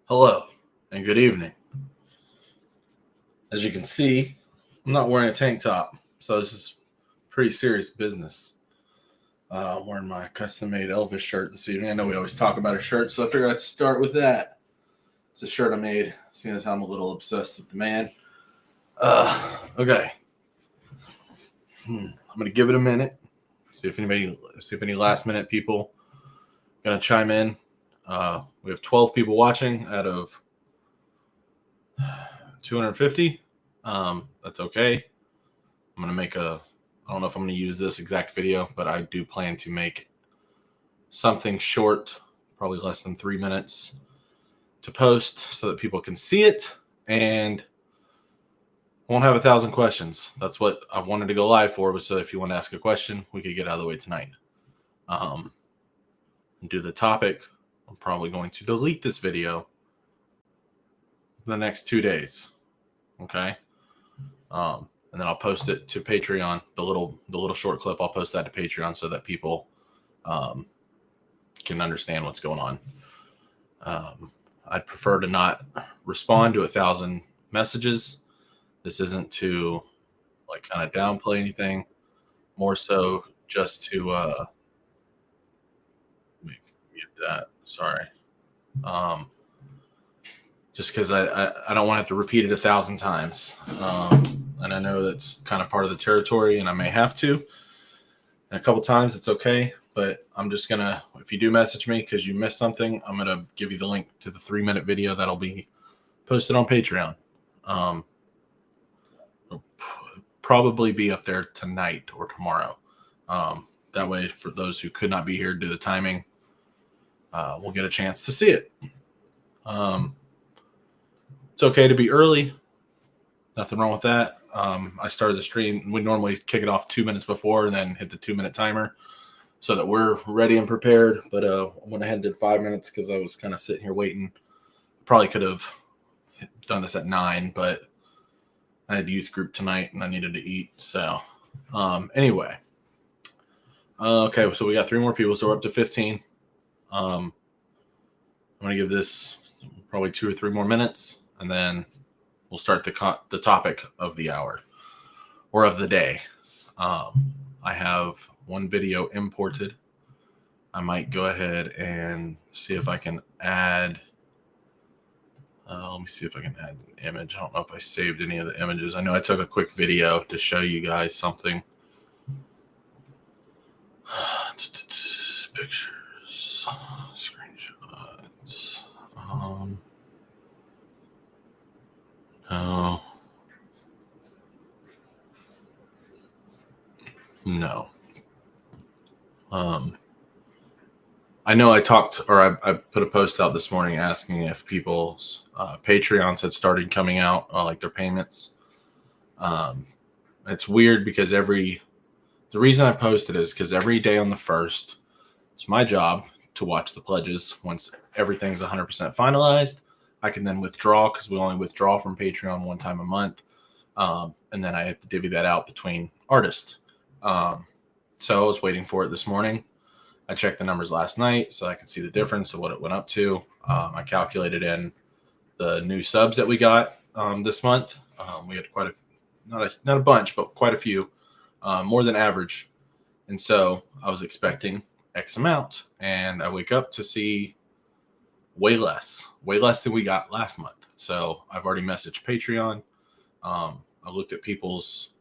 Hello and good evening. As you can see, I'm not wearing a tank top, so this is pretty serious business. I'm wearing my custom-made Elvis shirt this evening. I know we always talk about a shirt, so I figured I'd start with that. It's a shirt I made, seeing as how I'm a little obsessed with the man. Okay. I'm gonna give it a minute. See if any last-minute people gonna chime in. We have 12 people watching out of 250. That's okay. I'm going to make I don't know if I'm going to use this exact video, but I do plan to make something short, probably less than 3 minutes to post so that people can see it and won't have 1,000 questions. That's what I wanted to go live for, was so if you want to ask a question, we could get out of the way tonight. And do the topic. I'm probably going to delete this video in the next 2 days. Okay. And then I'll post it to Patreon. The little short clip, I'll post that to Patreon so that people can understand what's going on. I'd prefer to not respond to 1,000 messages. This isn't to like kind of downplay anything, more so just to let me mute that. Sorry. Just because I don't want to have to repeat it 1,000 times. And I know that's kind of part of the territory, and I may have to. And a couple times, it's okay. But I'm just going to, if you do message me because you missed something, I'm going to give you the link to the 3-minute video that'll be posted on Patreon. It'll probably be up there tonight or tomorrow. That way, for those who could not be here due to the timing, we'll get a chance to see it. It's okay to be early. Nothing wrong with that. I started the stream. We normally kick it off 2 minutes before and then hit the 2-minute timer so that we're ready and prepared. But I went ahead and did 5 minutes because I was kind of sitting here waiting. Probably could have done this at 9, but I had youth group tonight and I needed to eat. So anyway. Okay, so we got 3 more people, so we're up to 15. I'm going to give this probably 2 or 3 more minutes, and then we'll start the topic of the hour or of the day. I have one video imported. I might go ahead and see if I can add. Let me see if I can add an image. I don't know if I saved any of the images. I know I took a quick video to show you guys something. Pictures, screenshots. No. I know I talked, or I put a post out this morning asking if people's Patreons had started coming out, like their payments. It's weird because the reason I posted is because every day on the 1st, it's my job to watch the pledges. Once everything's 100% finalized, I can then withdraw, because we only withdraw from Patreon 1 time a month. And then I have to divvy that out between artists. So I was waiting for it this morning. I checked the numbers last night so I could see the difference of what it went up to. I calculated in the new subs that we got this month. We had quite not a bunch, but quite a few, more than average. And so I was expecting X amount, and I wake up to see way less than we got last month. So I've already messaged Patreon. I looked at people's,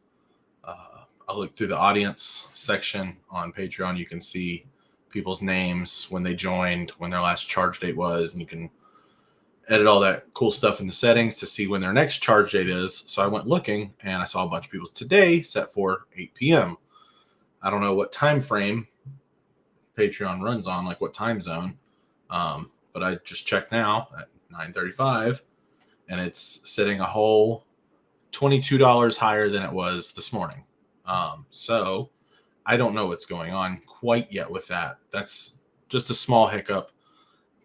I looked through the audience section on Patreon. You can see people's names, when they joined, when their last charge date was, and you can edit all that cool stuff in the settings to see when their next charge date is. So I went looking, and I saw a bunch of people's today set for 8 p.m. I don't know what time frame Patreon runs on, like what time zone, but I just checked now at 9:35, and it's sitting a whole $22 higher than it was this morning. So I don't know what's going on quite yet with that. That's just a small hiccup.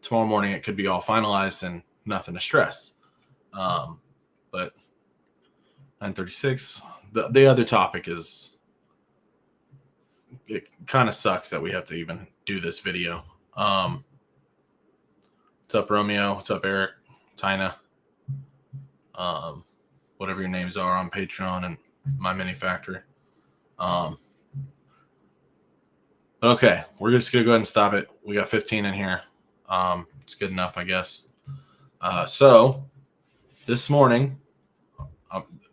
Tomorrow morning it could be all finalized and nothing to stress. But 9:36. The other topic is, it kind of sucks that we have to even do this video. What's up, Romeo? What's up, Eric? Tina, whatever your names are on Patreon and My Mini Factory. Okay, we're just gonna go ahead and stop it. We got 15 in here. It's good enough, I guess. So this morning,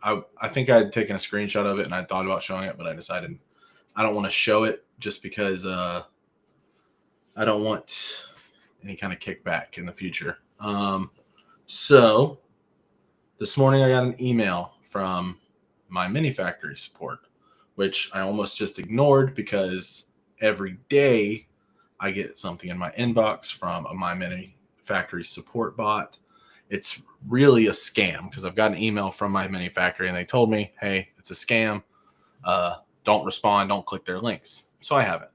I think I had taken a screenshot of it and I thought about showing it, but I decided I don't want to show it just because I don't want any kind of kickback in the future. So this morning I got an email from My Mini Factory support, which I almost just ignored because every day I get something in my inbox from a My Mini Factory support bot. It's really a scam because I've got an email from My Mini Factory and they told me, hey, it's a scam. Don't respond. Don't click their links. So I haven't.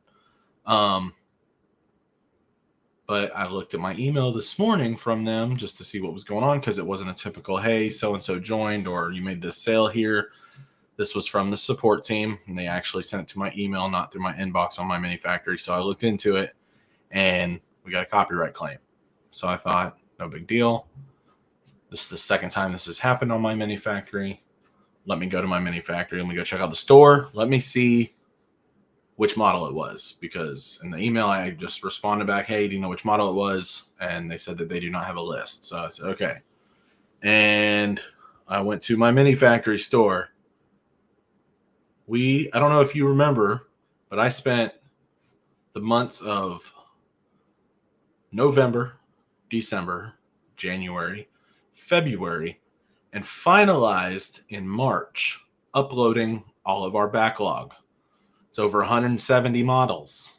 But I looked at my email this morning from them just to see what was going on because it wasn't a typical, hey, so-and-so joined or you made this sale here. This was from the support team, and they actually sent it to my email, not through my inbox on My Mini Factory. So I looked into it, and we got a copyright claim. So I thought, no big deal. This is the second time this has happened on My Mini Factory. Let me go to My Mini Factory. Let me go check out the store. Let me see which model it was. Because in the email, I just responded back, hey, do you know which model it was? And they said that they do not have a list. So I said, okay. And I went to My Mini Factory store. I don't know if you remember, but I spent the months of November, December, January, February, and finalized in March uploading all of our backlog. It's over 170 models.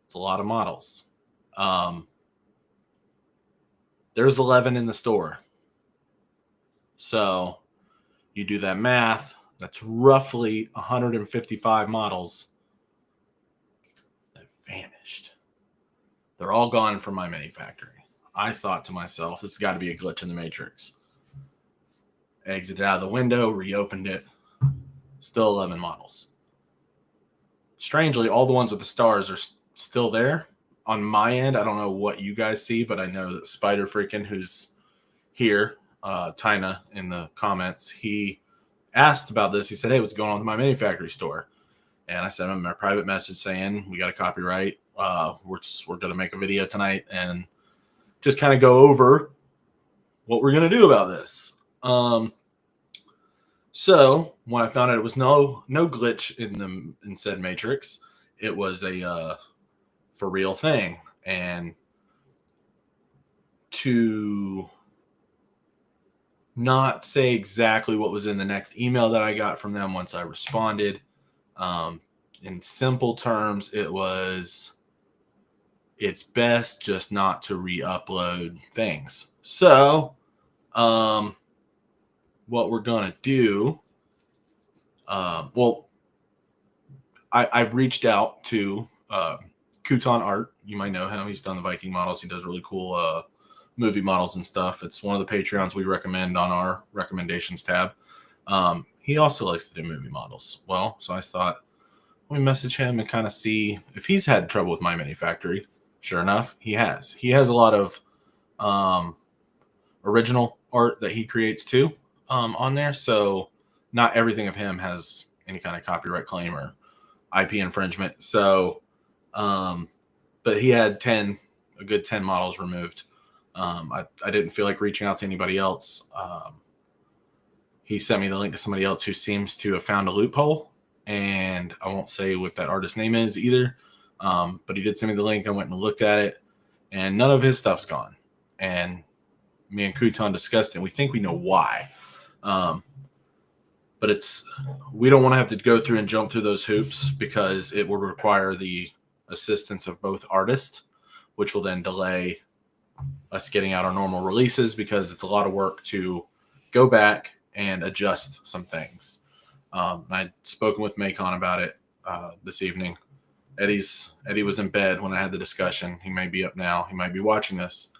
It's a lot of models. There's 11 in the store. So you do that math. That's roughly 155 models that vanished. They're all gone from My Mini Factory. I thought to myself, this has got to be a glitch in the matrix. Exited out of the window, reopened it. Still 11 models. Strangely, all the ones with the stars are still there. On my end, I don't know what you guys see, but I know that Spider Freakin', who's here, Tina in the comments, he asked about this. He said, hey, what's going on with My Mini Factory store? And I sent him a private message saying, we got a copyright. We're going to make a video tonight and just kind of go over what we're going to do about this. So when I found out it was no glitch in said matrix, it was a for real thing. And to not say exactly what was in the next email that I got from them once I responded, in simple terms, it's best just not to re-upload things. So, what we're going to do, I reached out to Kuton Art. You might know him. He's done the Viking models. He does really cool movie models and stuff. It's one of the Patreons we recommend on our recommendations tab. He also likes to do movie models. Well, so I thought, let me message him and kind of see if he's had trouble with My Mini Factory. Sure enough, he has. He has a lot of original art that he creates too on there. So not everything of him has any kind of copyright claim or IP infringement. So, but he had a good 10 models removed. I didn't feel like reaching out to anybody else. He sent me the link to somebody else who seems to have found a loophole, and I won't say what that artist's name is either. But he did send me the link. I went and looked at it, and none of his stuff's gone. And me and Kuton discussed it. We think we know why. But we don't want to have to go through and jump through those hoops because it will require the assistance of both artists, which will then delay us getting out our normal releases because it's a lot of work to go back and adjust some things. I'd spoken with Macon about it this evening. Eddie was in bed when I had the discussion. He may be up now. He might be watching this.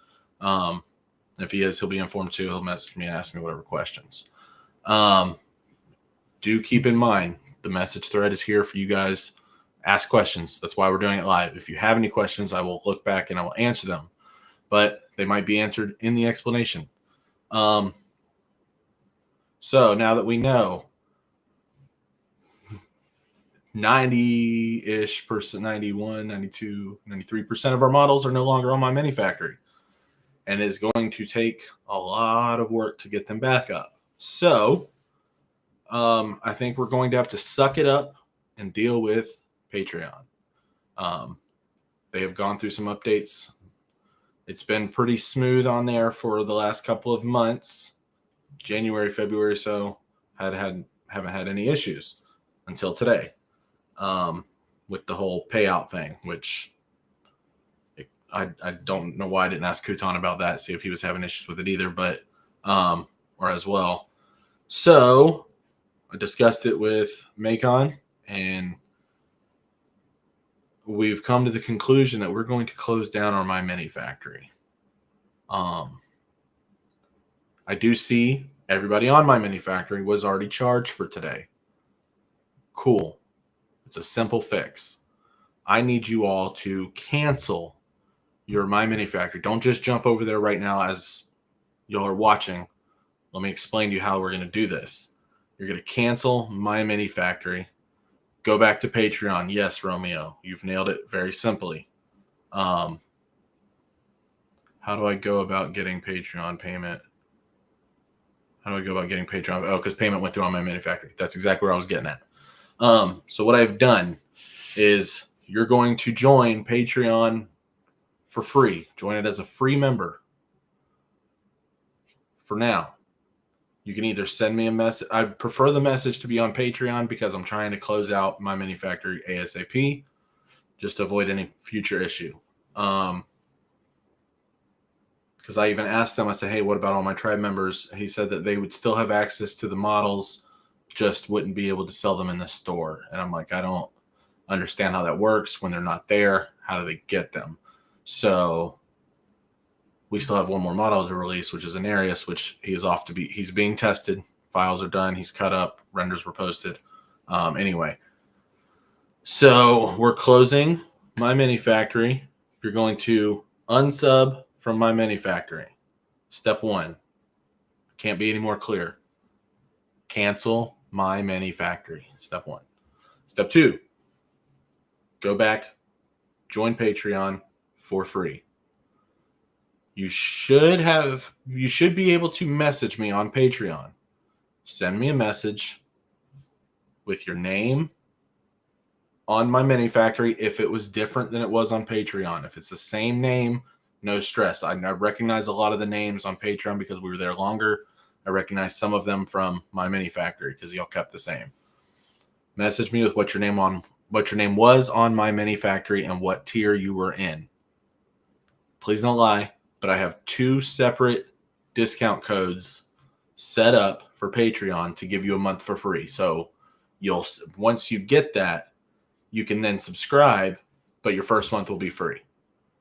If he is, he'll be informed too. He'll message me and ask me whatever questions. Do keep in mind, the message thread is here for you guys. Ask questions. That's why we're doing it live. If you have any questions, I will look back and I will answer them. But They might be answered in the explanation. So now that we know 90-ish percent, 91, 92, 93% of our models are no longer on my mini factory. And it's going to take a lot of work to get them back up. So I think we're going to have to suck it up and deal with Patreon. They have gone through some updates. It's been pretty smooth on there for the last couple of months. January, February, so haven't had any issues until today. With the whole payout thing, which I don't know why I didn't ask Kutan about that, see if he was having issues with it either, but or as well. So I discussed it with Macon, and we've come to the conclusion that we're going to close down our My Mini factory. I do see everybody on My Mini factory was already charged for today. Cool. It's a simple fix. I need you all to cancel your My Mini factory. Don't just jump over there right now as y'all are watching. Let me explain to you how we're going to do this. You're going to cancel My Mini factory. Go back to Patreon. Yes, Romeo, you've nailed it very simply. How do I go about getting Patreon payment? How do I go about getting Patreon? Oh, because payment went through on My Mini factory. That's exactly where I was getting at. So what I've done is you're going to join Patreon for free. Join it as a free member. For now, you can either send me a message. I prefer the message to be on Patreon because I'm trying to close out My Mini factory ASAP, just to avoid any future issue. Because I even asked them, I said, hey, what about all my tribe members? He said that they would still have access to the models, just wouldn't be able to sell them in the store. And I'm like, I don't understand how that works. When they're not there, how do they get them? So we still have one more model to release, which is an Arius, which he's being tested. Files are done. He's cut up. Renders were posted. Anyway, so we're closing My Mini factory. You're going to unsub from My Mini factory. Step 1. Can't be any more clear. Cancel My Mini factory. Step 1. Step 2. Go back. Join Patreon for free. You should be able to message me on Patreon. Send me a message with your name on My Mini factory if it was different than it was on Patreon. If it's the same name, no stress. I recognize a lot of the names on Patreon because we were there longer. I recognize some of them from My Mini factory because y'all kept the same. Message me with what your name was on My Mini factory and what tier you were in. Please don't lie. But I have 2 separate discount codes set up for Patreon to give you a month for free. So once you get that, you can then subscribe, but your first month will be free.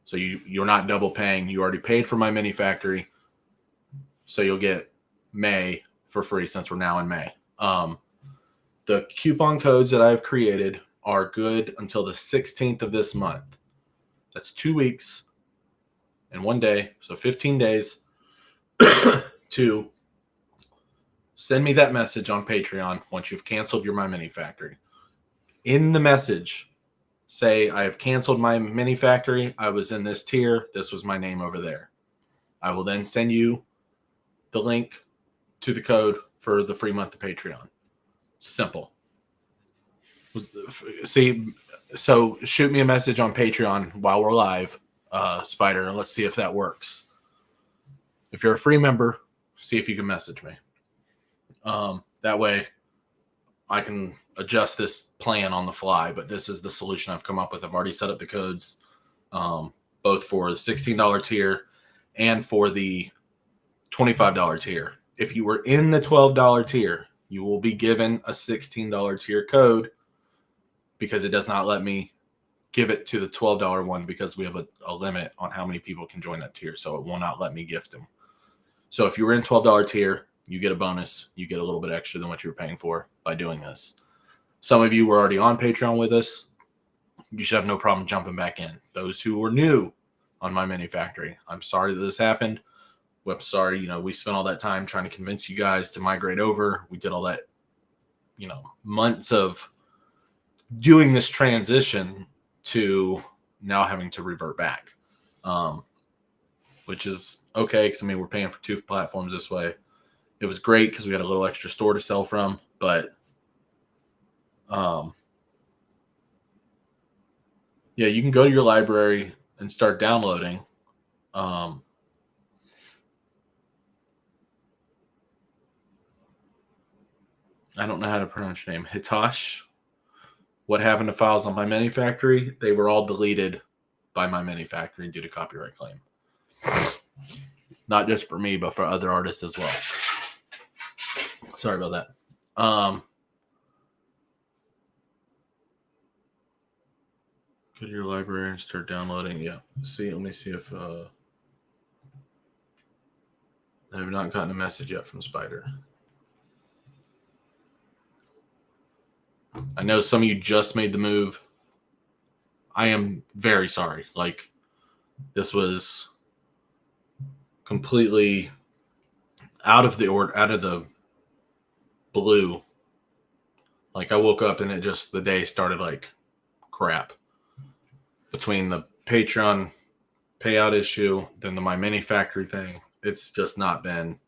So you're not double paying. You already paid for My Mini factory, so you'll get May for free since we're now in May. The coupon codes that I've created are good until the 16th of this month. That's 2 weeks. And 1 day, so 15 days, to send me that message on Patreon once you've canceled your My Mini factory. In the message, say, I have canceled My Mini factory. I was in this tier. This was my name over there. I will then send you the link to the code for the free month of Patreon. Simple. See, so shoot me a message on Patreon while we're live. Spider, and let's see if that works. If you're a free member, see if you can message me. That way I can adjust this plan on the fly, but this is the solution I've come up with. I've already set up the codes, both for the $16 tier and for the $25 tier. If you were in the $12 tier, you will be given a $16 tier code because it does not let me give it to the $12 one because we have a limit on how many people can join that tier. So it will not let me gift them. So if you were in $12 tier, you get a bonus. You get a little bit extra than what you were paying for by doing this. Some of you were already on Patreon with us. You should have no problem jumping back in. Those who were new on My Mini Factory. I'm sorry that this happened. I'm sorry, you know, we spent all that time trying to convince you guys to migrate over. We did all that, you know, months of doing this transition to now having to revert back, which is okay because I mean we're paying for 2 platforms this way. It was great because we had a little extra store to sell from, but yeah, you can go to your library and start downloading. I don't know how to pronounce your name. Hitosh. What happened to files on My Mini Factory? They were all deleted by My Mini Factory due to copyright claim. Not just for me, but for other artists as well. Sorry about that. Go to your library and start downloading. Yeah. Let me see if I have not gotten a message yet from Spider. I know some of you just made the move. I am very sorry. Like, this was completely out of the blue. Like, I woke up and the day started like crap. Between the Patreon payout issue, then the My Mini Factory thing, it's just not been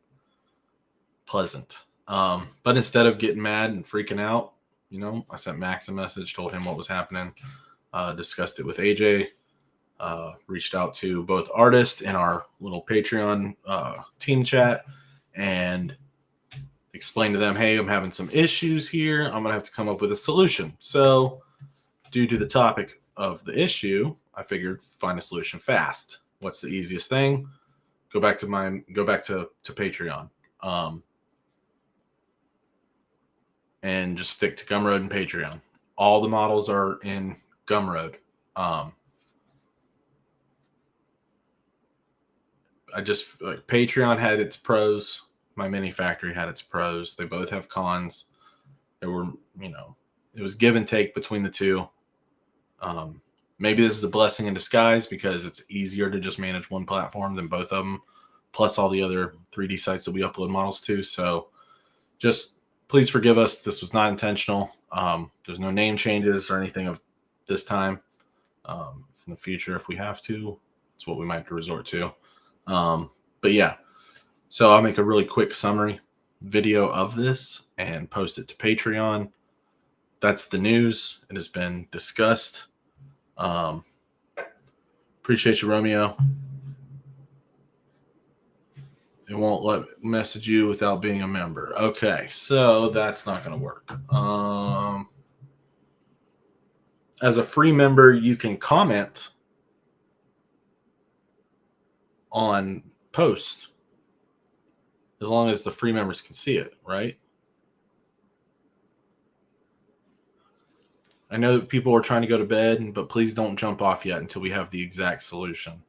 pleasant. But instead of getting mad and freaking out, you know, I sent Max a message, told him what was happening, discussed it with AJ, reached out to both artists in our little Patreon team chat, and explained to them, hey, I'm having some issues here. I'm going to have to come up with a solution. So due to the topic of the issue, I figured find a solution fast. What's the easiest thing? Go back to Patreon. And just stick to Gumroad and Patreon. All the models are in Gumroad. Patreon had its pros. My Mini Factory had its pros. They both have cons. There were, you know, it was give and take between the two. Maybe this is a blessing in disguise because it's easier to just manage one platform than both of them, plus all the other 3D sites that we upload models to. So just please forgive us. This was not intentional. There's no name changes or anything of this time. In the future, if we have to, it's what we might have to resort to. But yeah, so I'll make a really quick summary video of this and post it to Patreon. That's the news. It has been discussed. Appreciate you, Romeo. It won't let me message you without being a member. Okay, so that's not going to work. As a free member, you can comment on posts as long as the free members can see it, right? I know that people are trying to go to bed, but please don't jump off yet until we have the exact solution.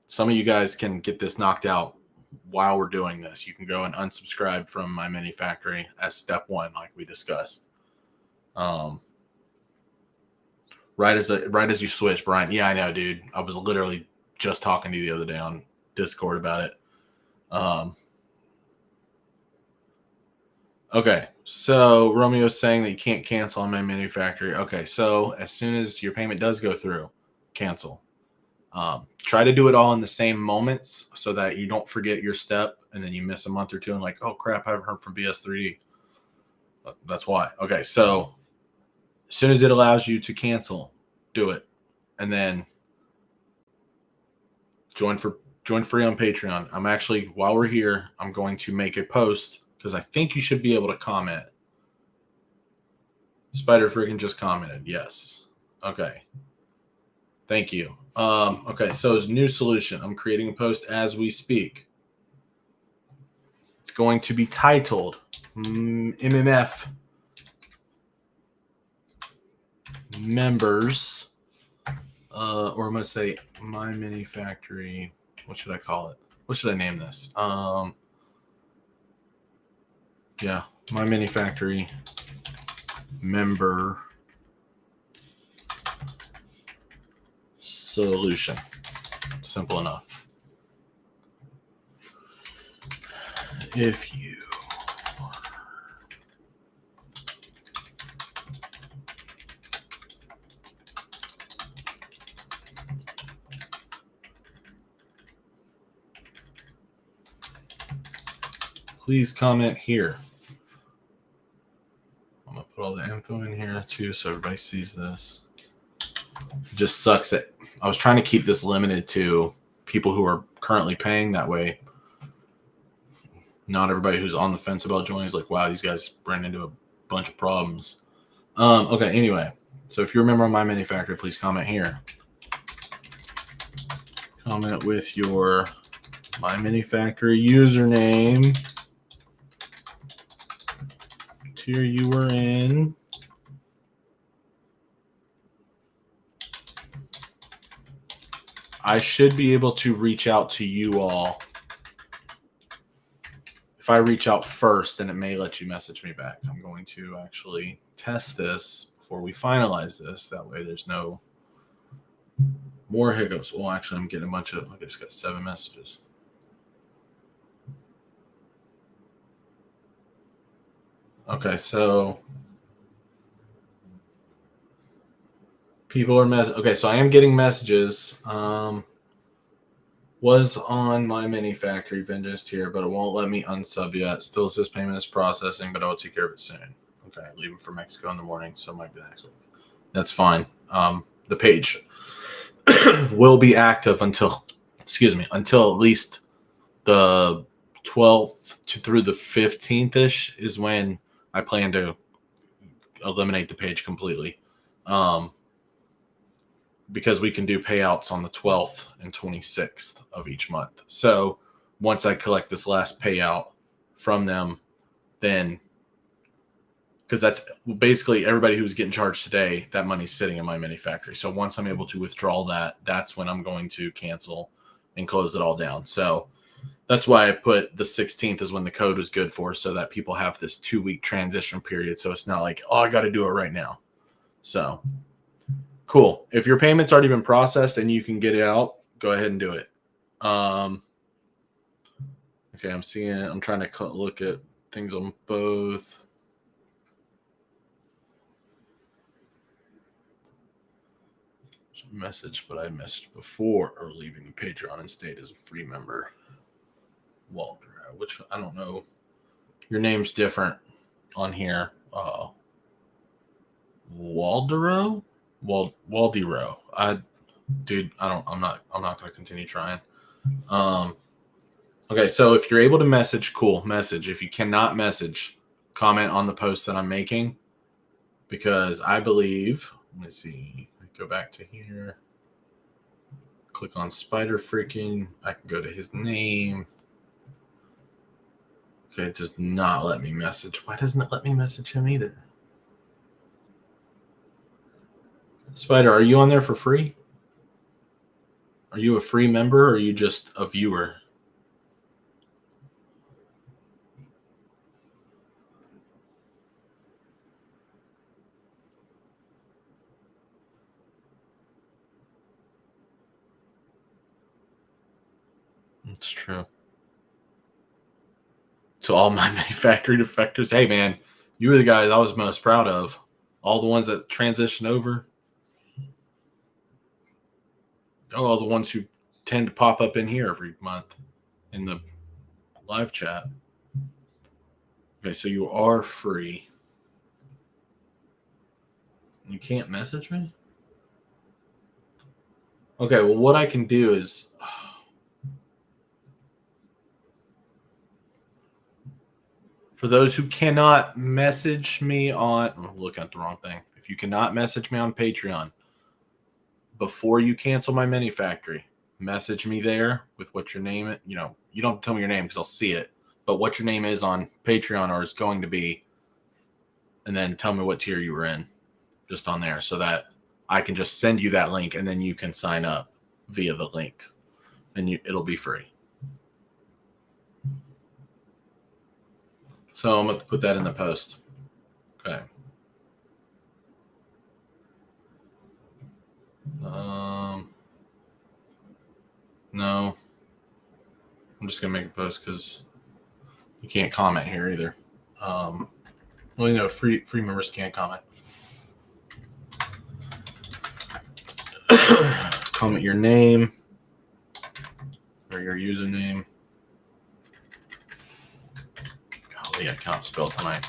Some of you guys can get this knocked out while we're doing this. You can go and unsubscribe from My Mini Factory as step 1, like we discussed. Right as you switch, Brian. Yeah, I know, dude. I was literally just talking to you the other day on Discord about it. Okay, so Romeo's saying that you can't cancel on My Mini Factory. Okay, so as soon as your payment does go through, cancel. Try to do it all in the same moments so that you don't forget your step and then you miss a month or two and like, oh crap, I haven't heard from VS3D. That's why. Okay, so as soon as it allows you to cancel, do it. And then join free on Patreon. I'm actually, while we're here, I'm going to make a post because I think you should be able to comment. Spider freaking just commented. Yes. Okay. Thank you. Okay, so it's a new solution. I'm creating a post as we speak. It's going to be titled MMF members, or I'm going to say My Mini Factory. What should I call it? What should I name this? Yeah, My Mini Factory member solution. Simple enough. If you please comment here. I'm going to put all the info in here too so everybody sees this. It just sucks that I was trying to keep this limited to people who are currently paying. That way, not everybody who's on the fence about joining is like, wow, these guys ran into a bunch of problems. Okay, anyway. So if you're a member of My Mini Factory, please comment here. Comment with your My Mini Factory username, tier you were in, I should be able to reach out to you all. If I reach out first, then it may let you message me back. I'm going to actually test this before we finalize this. That way there's no more hiccups. Well, actually, I'm getting a bunch of, I just got 7 messages. Okay, so people are okay, so I am getting messages. Was on My Mini Factory Vengeance here, but it won't let me unsub yet. Still says payment is processing, but I'll take care of it soon. Okay, leaving for Mexico in the morning, so it might be next week. That's fine. The page will be active until at least the 12th through the 15th-ish is when I plan to eliminate the page completely. Because we can do payouts on the 12th and 26th of each month. So once I collect this last payout from them, then, because that's basically everybody who's getting charged today, that money's sitting in My Mini Factory. So once I'm able to withdraw that, that's when I'm going to cancel and close it all down. So that's why I put the 16th is when the code was good for, so that people have this 2-week transition period. So it's not like, oh, I got to do it right now. So cool. If your payment's already been processed and you can get it out, go ahead and do it. Okay, I'm trying to look at things on both. Message, but I messaged before or leaving the Patreon and stayed as a free member. Walter, which I don't know. Your name's different on here. Waldero? Waldero. I'm not gonna continue trying. Okay, so if you're able to message, cool, message. If you cannot message, comment on the post that I'm making, because I believe, let me see, go back to here, click on Spider Freaking, I can go to his name. Okay, it does not let me message. Why doesn't it let me message him either? Spider, are you on there for free? Are you a free member or are you just a viewer? It's true. To all My Mini Factory defectors, hey man, you were the guys I was most proud of. All the ones that transitioned over. All the ones who tend to pop up in here every month in the live chat. Okay, so you are free. You can't message me? Okay, well, what I can do is, for those who cannot message me on, I'm looking at the wrong thing. If you cannot message me on Patreon, before you cancel My Mini Factory, message me there with what your name is. You don't tell me your name because I'll see it, but what your name is on Patreon or is going to be, and then tell me what tier you were in just on there so that I can just send you that link and then you can sign up via the link and it'll be free. So I'm going to put that in the post. Okay. I'm just gonna make a post because you can't comment here either. Well, you know, free members can't comment. Comment your name or your username. Golly, I can't spell tonight.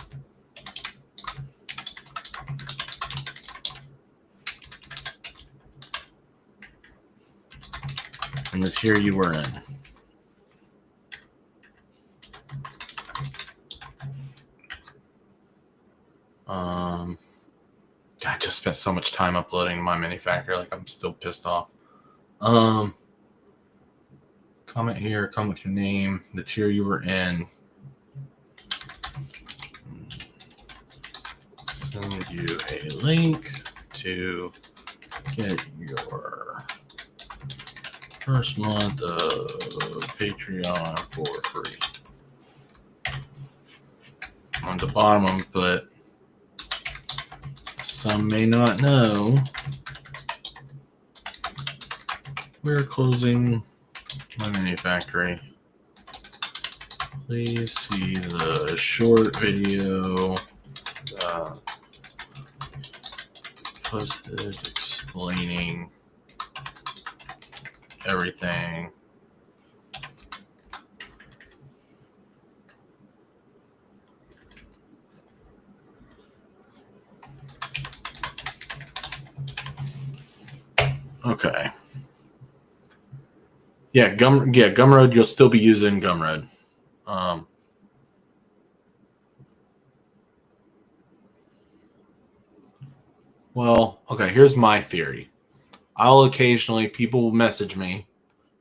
And this year you were in. I just spent so much time uploading my mini factory, like I'm still pissed off. Comment here, comment with your name, the tier you were in. Send you a link to get your first month of Patreon for free. On the bottom, I'm gonna put, some may not know, we're closing my mini factory. Please see the short video posted explaining everything. Okay. Yeah, Gumroad, you'll still be using Gumroad. Well, okay, here's my theory. I'll occasionally, people will message me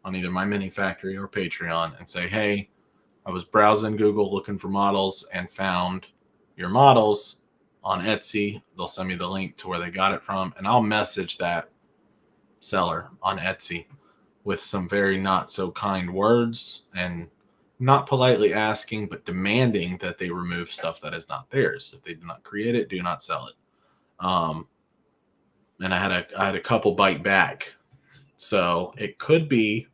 on either my mini factory or Patreon and say, hey, I was browsing Google looking for models and found your models on Etsy. They'll send me the link to where they got it from, and I'll message that seller on Etsy with some very not so kind words and not politely asking, but demanding that they remove stuff that is not theirs. If they do not create it, do not sell it. And I had a couple bite back. So it could be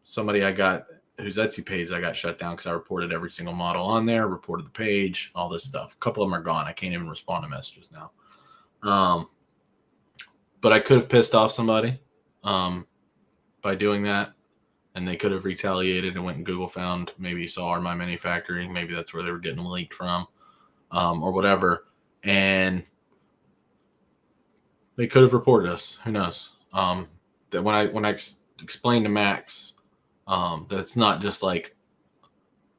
somebody I got whose Etsy page I got shut down because I reported every single model on there, reported the page, all this stuff. A couple of them are gone. I can't even respond to messages now. But I could have pissed off somebody by doing that, and they could have retaliated and went and Google found, maybe saw our My Mini Factory, maybe that's where they were getting leaked from, or whatever, and they could have reported us. Who knows? That when I explained to Max that it's not just like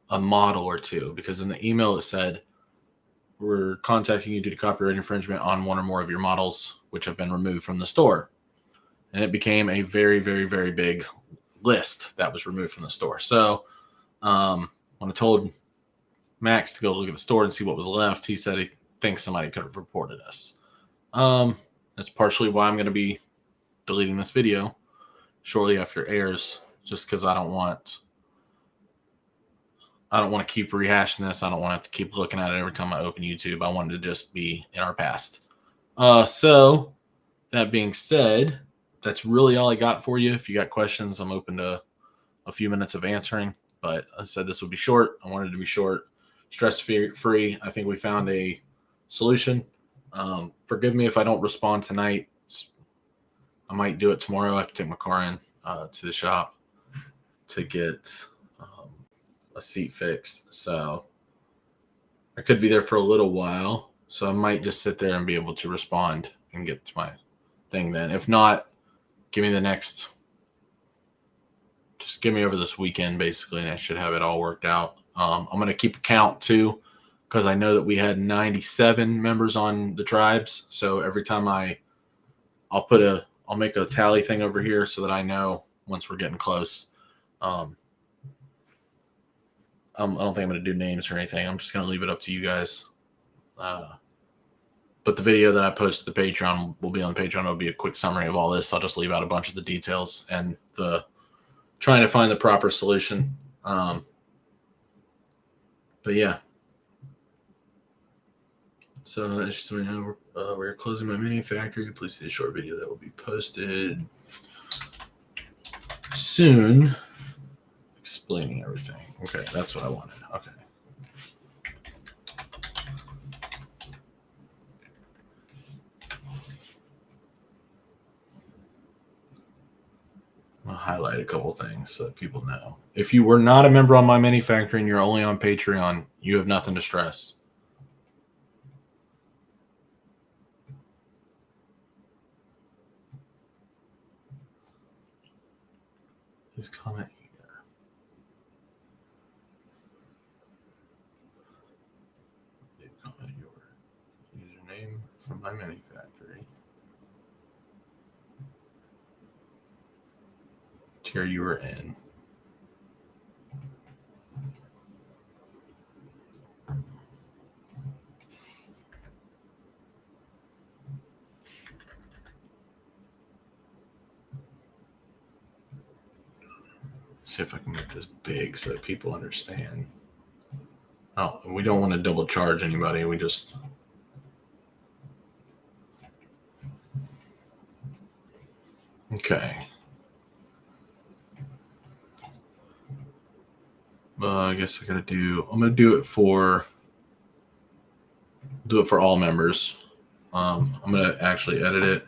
a model or two, because in the email it said, we're contacting you due to copyright infringement on one or more of your models, which have been removed from the store. And it became a very, very, very big list that was removed from the store. So when I told Max to go look at the store and see what was left, he said he thinks somebody could have reported us. That's partially why I'm going to be deleting this video shortly after it airs, just because I don't want to keep rehashing this. I don't want to have to keep looking at it every time I open YouTube. I want it to just be in our past. So that being said, that's really all I got for you. If you got questions, I'm open to a few minutes of answering. But I said this would be short. I wanted it to be short, stress-free. I think we found a solution. Forgive me if I don't respond tonight. I might do it tomorrow. I have to take my car in to the shop to get a seat fixed. So I could be there for a little while. So I might just sit there and be able to respond and get to my thing then. If not, give me just give me over this weekend, basically, and I should have it all worked out. I'm going to keep a count, too, because I know that we had 97 members on the tribes. So every time I'll make a tally thing over here so that I know once we're getting close. I don't think I'm going to do names or anything. I'm just going to leave it up to you guys. But the video that I post to the Patreon will be on the Patreon. It'll be a quick summary of all this. I'll just leave out a bunch of the details and the trying to find the proper solution. But yeah. So as just so you know, we're closing my mini factory. Please see the short video that will be posted soon. explaining everything. Okay, that's what I wanted. Okay. I'll highlight a couple things so that people know. If you were not a member on My Mini Factory and you're only on Patreon, you have nothing to stress. Just comment here. Comment your username from My Mini Factory. Tier you were in. See if I can make this big so that people understand. Oh, we don't want to double charge anybody. We just... Okay. I guess I gotta do... I'm gonna do it for all members. I'm gonna actually edit it.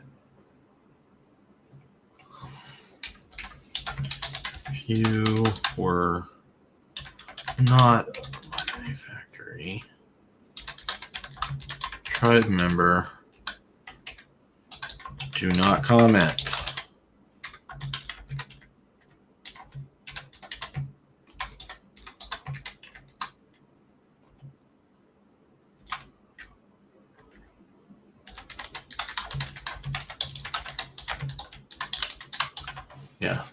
If you were not My Mini Factory tribe member, do not comment. Yeah.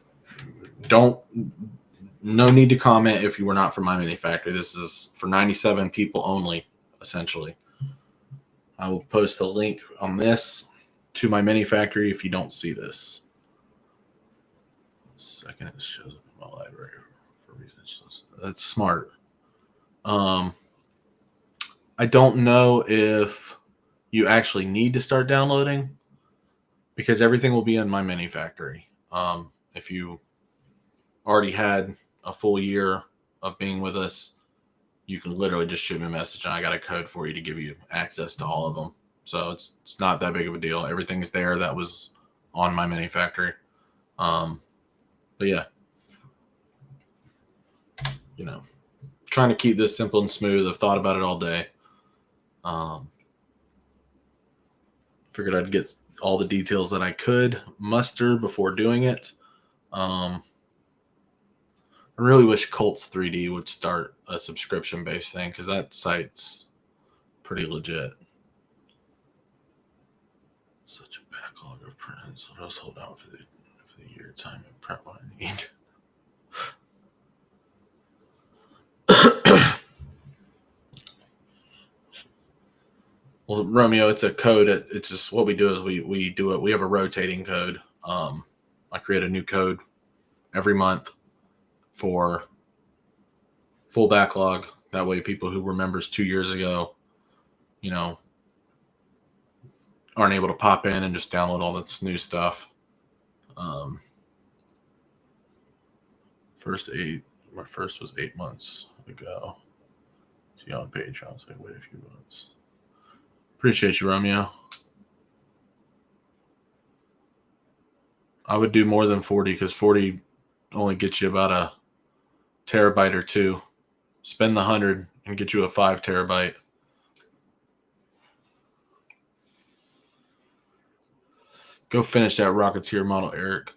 No need to comment if you were not from My Mini Factory. This is for 97 people only, essentially. I will post a link on this to My Mini Factory if you don't see this. Second, it shows up in my library for reasons. That's smart. I don't know if you actually need to start downloading because everything will be in My Mini Factory. If you already had a full year of being with us, you can literally just shoot me a message and I got a code for you to give you access to all of them. So it's not that big of a deal. Everything's there that was on My Mini Factory. But yeah, you know, trying to keep this simple and smooth. I've thought about it all day. Figured I'd get all the details that I could muster before doing it. I really wish Colts 3D would start a subscription-based thing because that site's pretty legit. Such a backlog of prints. I'll just hold out for the year time and print what I need. Well, Romeo, it's a code. It's just what we do is we do it. We have a rotating code. I create a new code every month for full backlog. That way people who were members 2 years ago, you know, aren't able to pop in and just download all this new stuff. My first was 8 months ago. See on Patreon, so I wait a few months. Appreciate you, Romeo. I would do more than 40 because 40 only gets you about a terabyte or two. Spend the 100 and get you a 5 terabyte. Go finish that Rocketeer model, Eric.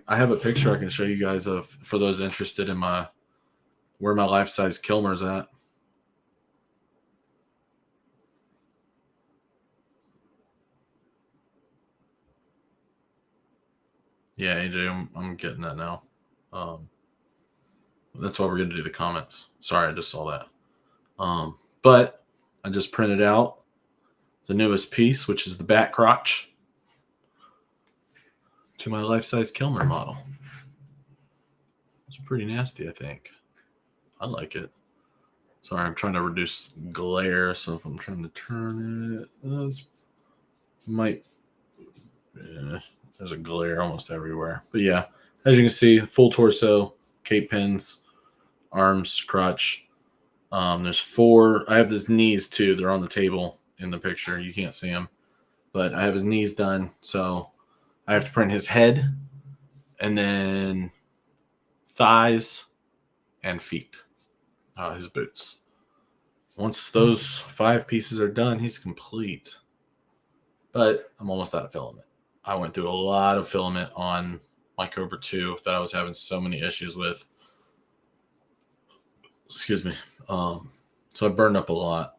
I have a picture I can show you guys of for those interested in where my life-size Kilmer's at. Yeah, AJ, I'm getting that now. That's why we're going to do the comments. Sorry, I just saw that. But I just printed out the newest piece, which is the back crotch to my life-size Kilmer model. It's pretty nasty, I think. I like it. Sorry, I'm trying to reduce glare, so if I'm trying to turn it, there's a glare almost everywhere. But yeah, as you can see, full torso, cape pins, arms, crotch. There's 4. I have his knees too. They're on the table in the picture. You can't see them, but I have his knees done. So I have to print his head and then thighs and feet, his boots. Once those 5 pieces are done, he's complete. But I'm almost out of filament. I went through a lot of filament on my Cobra 2 that I was having so many issues with. Excuse me. So I burned up a lot.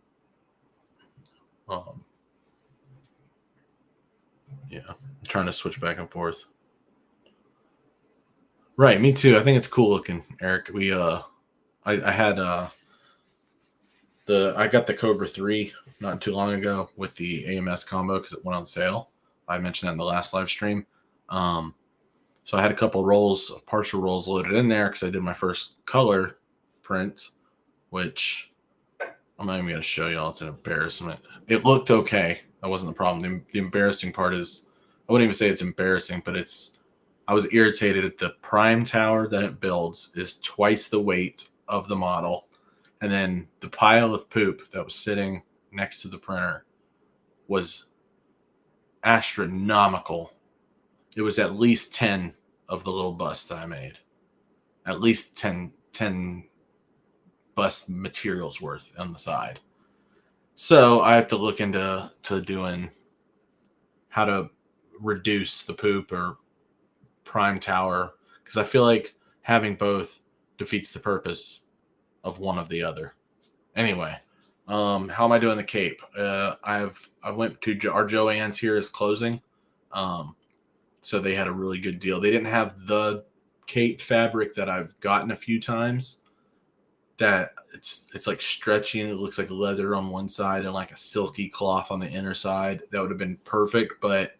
Yeah, I'm trying to switch back and forth. Right, me too. I think it's cool looking, Eric. I had I got the Cobra 3 not too long ago with the AMS combo because it went on sale. I mentioned that in the last live stream. So I had a couple rolls, partial rolls loaded in there because I did my first color print, which I'm not even going to show y'all. It's an embarrassment. It looked okay. That wasn't the problem. The embarrassing part is, I wouldn't even say it's embarrassing, but I was irritated at the prime tower that it builds is twice the weight of the model. And then the pile of poop that was sitting next to the printer was astronomical. It was at least 10 of the little busts that I made. At least 10 bust materials worth on the side. So I have to look into doing how to reduce the poop or prime tower, because I feel like having both defeats the purpose of one of the other. Anyway, how am I doing the cape? I went to our Joann's here is closing. So they had a really good deal. They didn't have the cape fabric that I've gotten a few times. That it's like stretchy and it looks like leather on one side and like a silky cloth on the inner side. That would have been perfect, but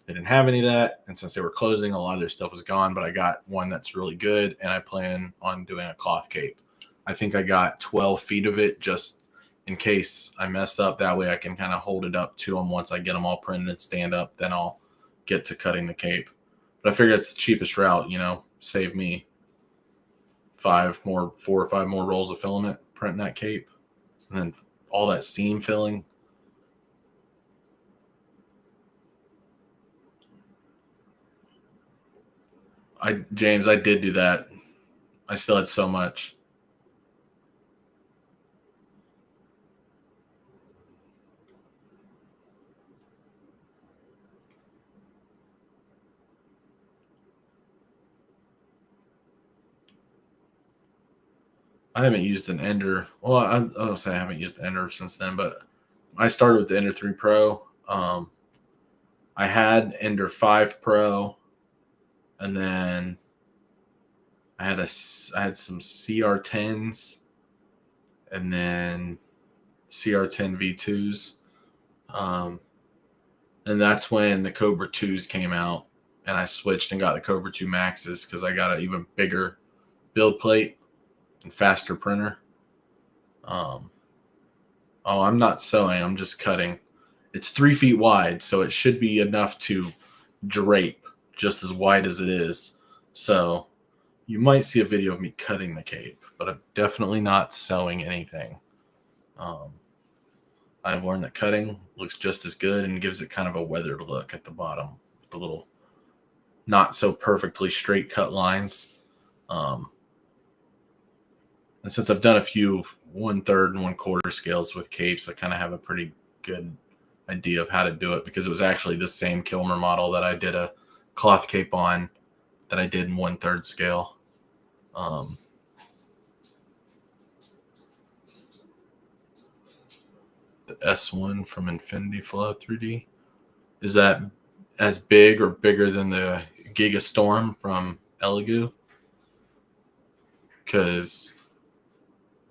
they didn't have any of that. And since they were closing, a lot of their stuff was gone. But I got one that's really good, and I plan on doing a cloth cape. I think I got 12 feet of it just in case I mess up. That way I can kind of hold it up to them once I get them all printed and stand up. Then I'll get to cutting the cape. But I figure it's the cheapest route, save me 4 or 5 more rolls of filament printing that cape, and then all that seam filling. James, I did do that. I still had so much. I haven't used an Ender. Well, I'll say I haven't used Ender since then, but I started with the Ender 3 Pro. I had Ender 5 Pro, and then I had some CR10s, and then CR10 V2s. And that's when the Cobra 2s came out, and I switched and got the Cobra 2 Maxes because I got an even bigger build plate and faster printer. I'm not sewing, I'm just cutting. It's 3 feet wide, so it should be enough to drape just as wide as it is. So you might see a video of me cutting the cape, but I'm definitely not sewing anything. I've learned that cutting looks just as good and gives it kind of a weathered look at the bottom, the little not so perfectly straight cut lines. And since I've done a few 1/3 and 1/4 scales with capes, I kind of have a pretty good idea of how to do it, because it was actually the same Kilmer model that I did a cloth cape on that I did in 1/3 scale. The S1 from Infinity Flow 3D. Is that as big or bigger than the Giga Storm from Elegoo? Because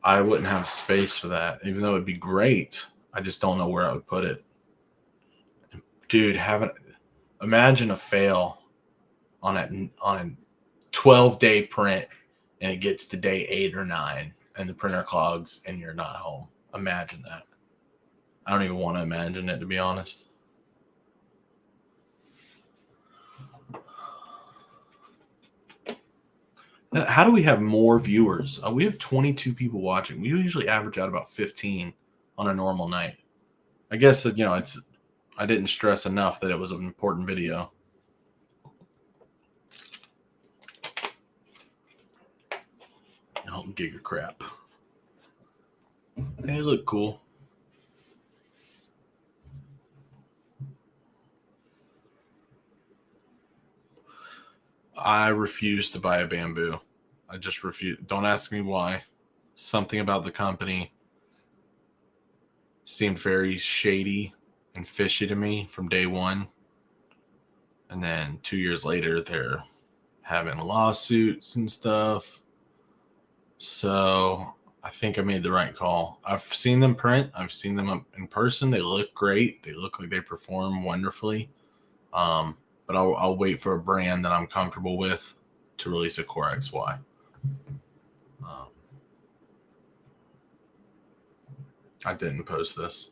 I wouldn't have space for that, even though it'd be great. I just don't know where I would put it. Dude, imagine a fail on a 12-day print, and it gets to day 8 or 9, and the printer clogs, and you're not home. Imagine that. I don't even want to imagine it, to be honest. How do we have more viewers? We have 22 people watching. We usually average out about 15 on a normal night. I guess that, I didn't stress enough that it was an important video. Oh, giga crap. They look cool. I refuse to buy a bamboo. I just refuse. Don't ask me why. Something about the company seemed very shady and fishy to me from day one. And then 2 years later, they're having lawsuits and stuff. So I think I made the right call. I've seen them print. I've seen them up in person. They look great. They look like they perform wonderfully. But I'll wait for a brand that I'm comfortable with to release a Core XY. I didn't post this.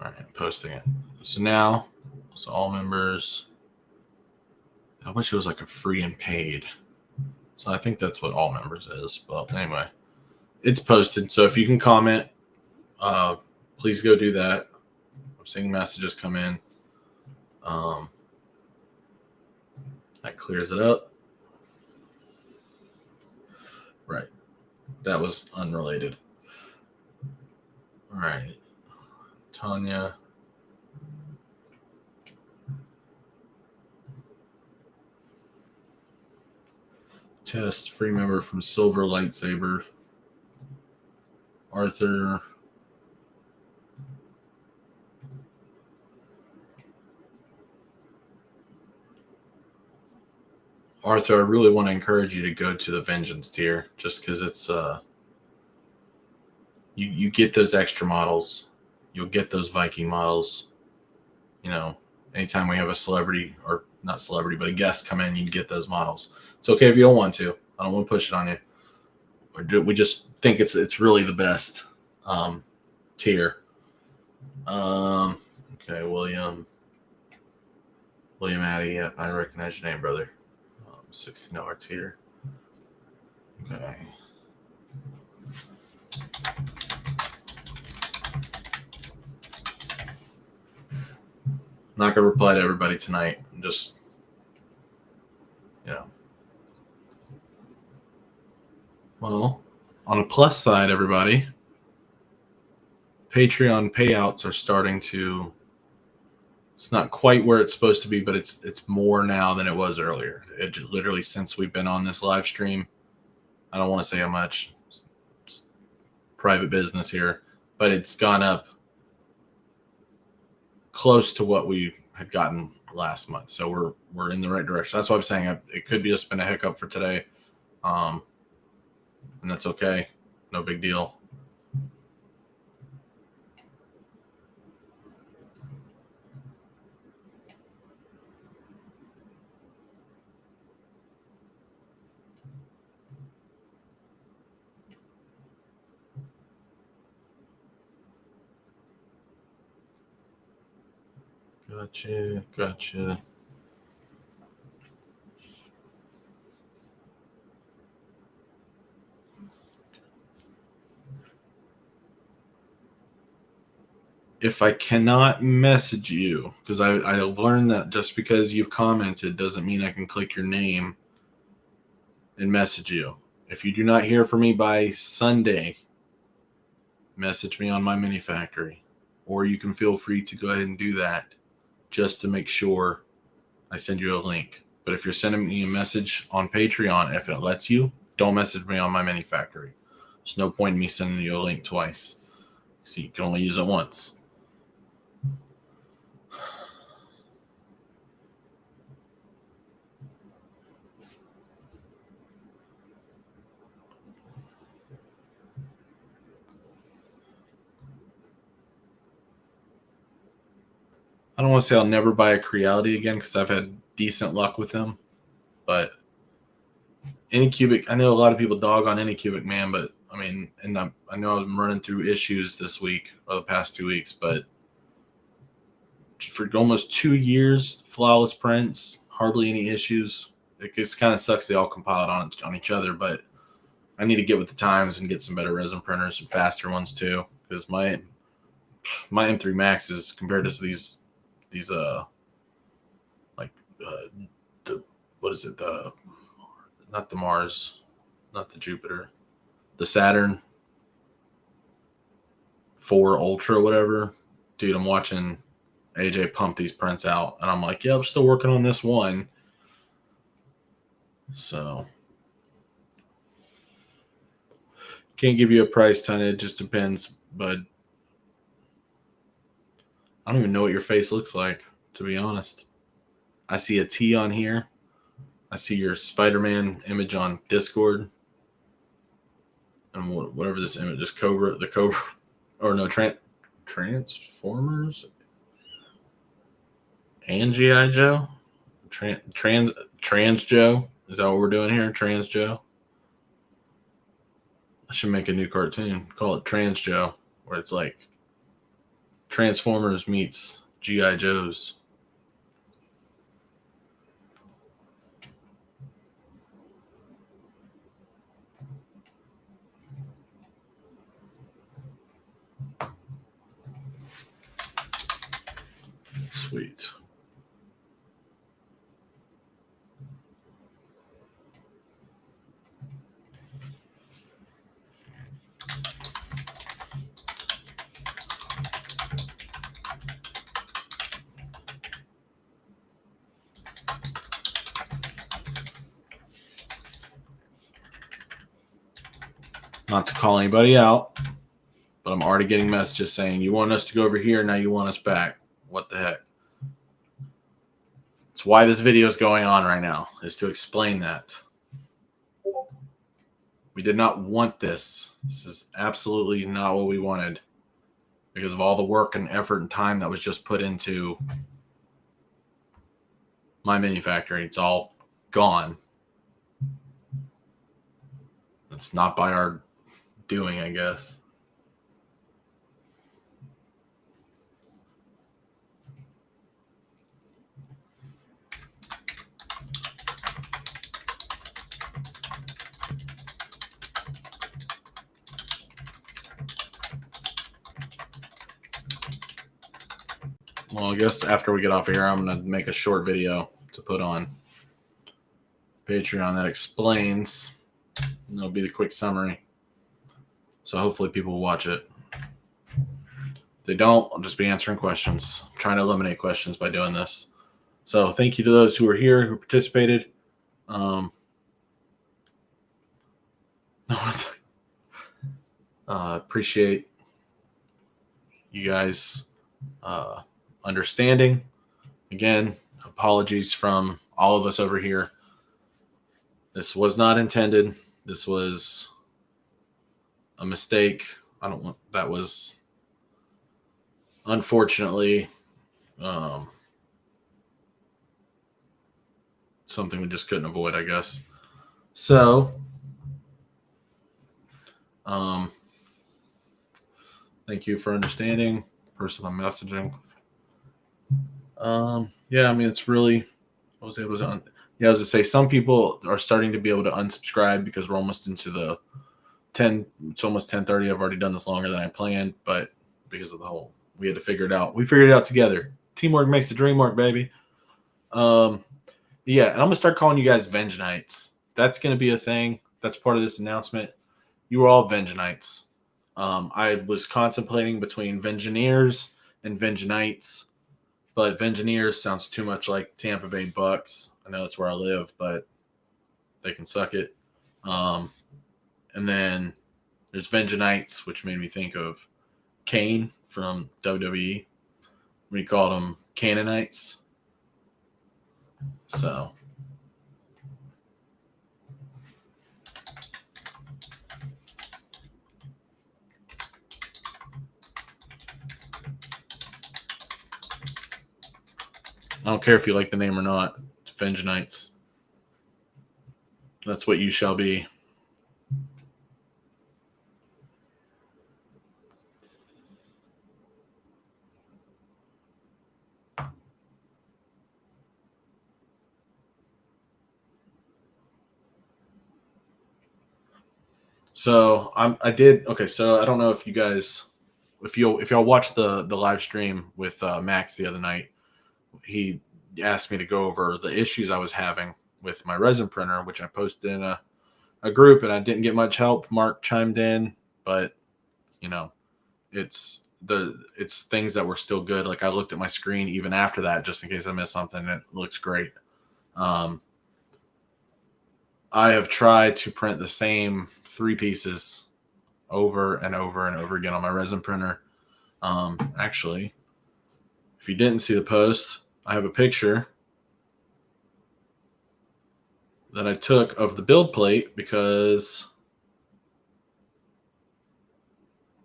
All right, I'm posting it. So now, all members. I wish it was like a free and paid. So I think that's what all members is. But anyway, it's posted. So if you can comment, please go do that. I'm seeing messages come in. That clears it up. Right. That was unrelated. All right. Tanya. Test free member from Silver Lightsaber. Arthur. Arthur, I really want to encourage you to go to the Vengeance tier just because it's you get those extra models. You'll get those Viking models. Anytime we have a celebrity, or not celebrity, but a guest come in, you get those models. It's okay if you don't want to. I don't want to push it on you. We just think it's really the best tier. Okay, William Addy. Yeah, I recognize your name, brother. $16 tier. Okay. I'm not gonna reply to everybody tonight. I'm just, Well, on a plus side, everybody, Patreon payouts are starting to. It's not quite where it's supposed to be, but it's more now than it was earlier. It literally, since we've been on this live stream, I don't want to say how much. It's private business here, but it's gone up close to what we had gotten last month. So we're in the right direction. That's why I'm saying it could be just been a hiccup for today, and that's okay. No big deal. Gotcha. If I cannot message you, because I've learned that just because you've commented doesn't mean I can click your name and message you. If you do not hear from me by Sunday, message me on my Mini Factory, or you can feel free to go ahead and do that just to make sure I send you a link. But if you're sending me a message on Patreon, if it lets you, don't message me on my Mini Factory. There's no point in me sending you a link twice. So you can only use it once. I don't want to say I'll never buy a Creality again because I've had decent luck with them. But Anycubic, I know a lot of people dog on Anycubic, man, but I mean, and I know I'm running through issues this week or the past 2 weeks, but for almost 2 years, flawless prints, hardly any issues. It just kind of sucks they all compile it on each other, but I need to get with the times and get some better resin printers, some faster ones too, because my M3 Maxes compared to these like what is it, the not the Mars, not the Jupiter, the Saturn 4 Ultra, whatever. Dude, I'm watching AJ pump these prints out, and I'm like, yeah, I'm still working on this one. So can't give you a price ton. It just depends. But I don't even know what your face looks like, to be honest. I see a T on here. I see your Spider-Man image on Discord. And whatever this image is, the Cobra, or no, Transformers and G.I. Joe? Trans Joe? Is that what we're doing here? Trans Joe? I should make a new cartoon. Call it Trans Joe, where it's like Transformers meets G.I. Joes. Sweet. Not to call anybody out, but I'm already getting messages saying, you want us to go over here, now you want us back. What the heck? It's why this video is going on right now, is to explain that. We did not want this. This is absolutely not what we wanted, because of all the work and effort and time that was just put into my manufacturing. It's all gone. It's not by our doing, I guess. Well, I guess after we get off here, I'm going to make a short video to put on Patreon that explains, and it'll be the quick summary. So hopefully people will watch it. If they don't, I'll just be answering questions. I'm trying to eliminate questions by doing this. So thank you to those who were here, who participated. Appreciate you guys understanding. Again, apologies from all of us over here. This was not intended. This was a mistake. That was unfortunately something we just couldn't avoid, I guess. So, thank you for understanding, the person I'm messaging. Yeah, I mean, it's really, I was going to say, some people are starting to be able to unsubscribe because we're almost into the 10, it's almost 10:30. I've already done this longer than I planned, but because of the whole, we had to figure it out. We figured it out together. Teamwork makes the dream work, baby. Yeah, and I'm going to start calling you guys Vengenites. That's going to be a thing. That's part of this announcement. You are all Vengenites. I was contemplating between Vengineers and Vengenites, but Vengineers sounds too much like Tampa Bay Bucks. I know that's where I live, but they can suck it. And then there's Vengenites, which made me think of Kane from WWE. We called them Canaanites. So I don't care if you like the name or not. It's Vengenites. That's what you shall be. So I did okay. So I don't know if you guys, if y'all watched the live stream with Max the other night. He asked me to go over the issues I was having with my resin printer, which I posted in a group, and I didn't get much help. Mark chimed in, but you know, it's things that were still good. Like I looked at my screen even after that, just in case I missed something. It looks great. I have tried to print the same 3 pieces over and over and over again on my resin printer. Actually, if you didn't see the post, I have a picture that I took of the build plate because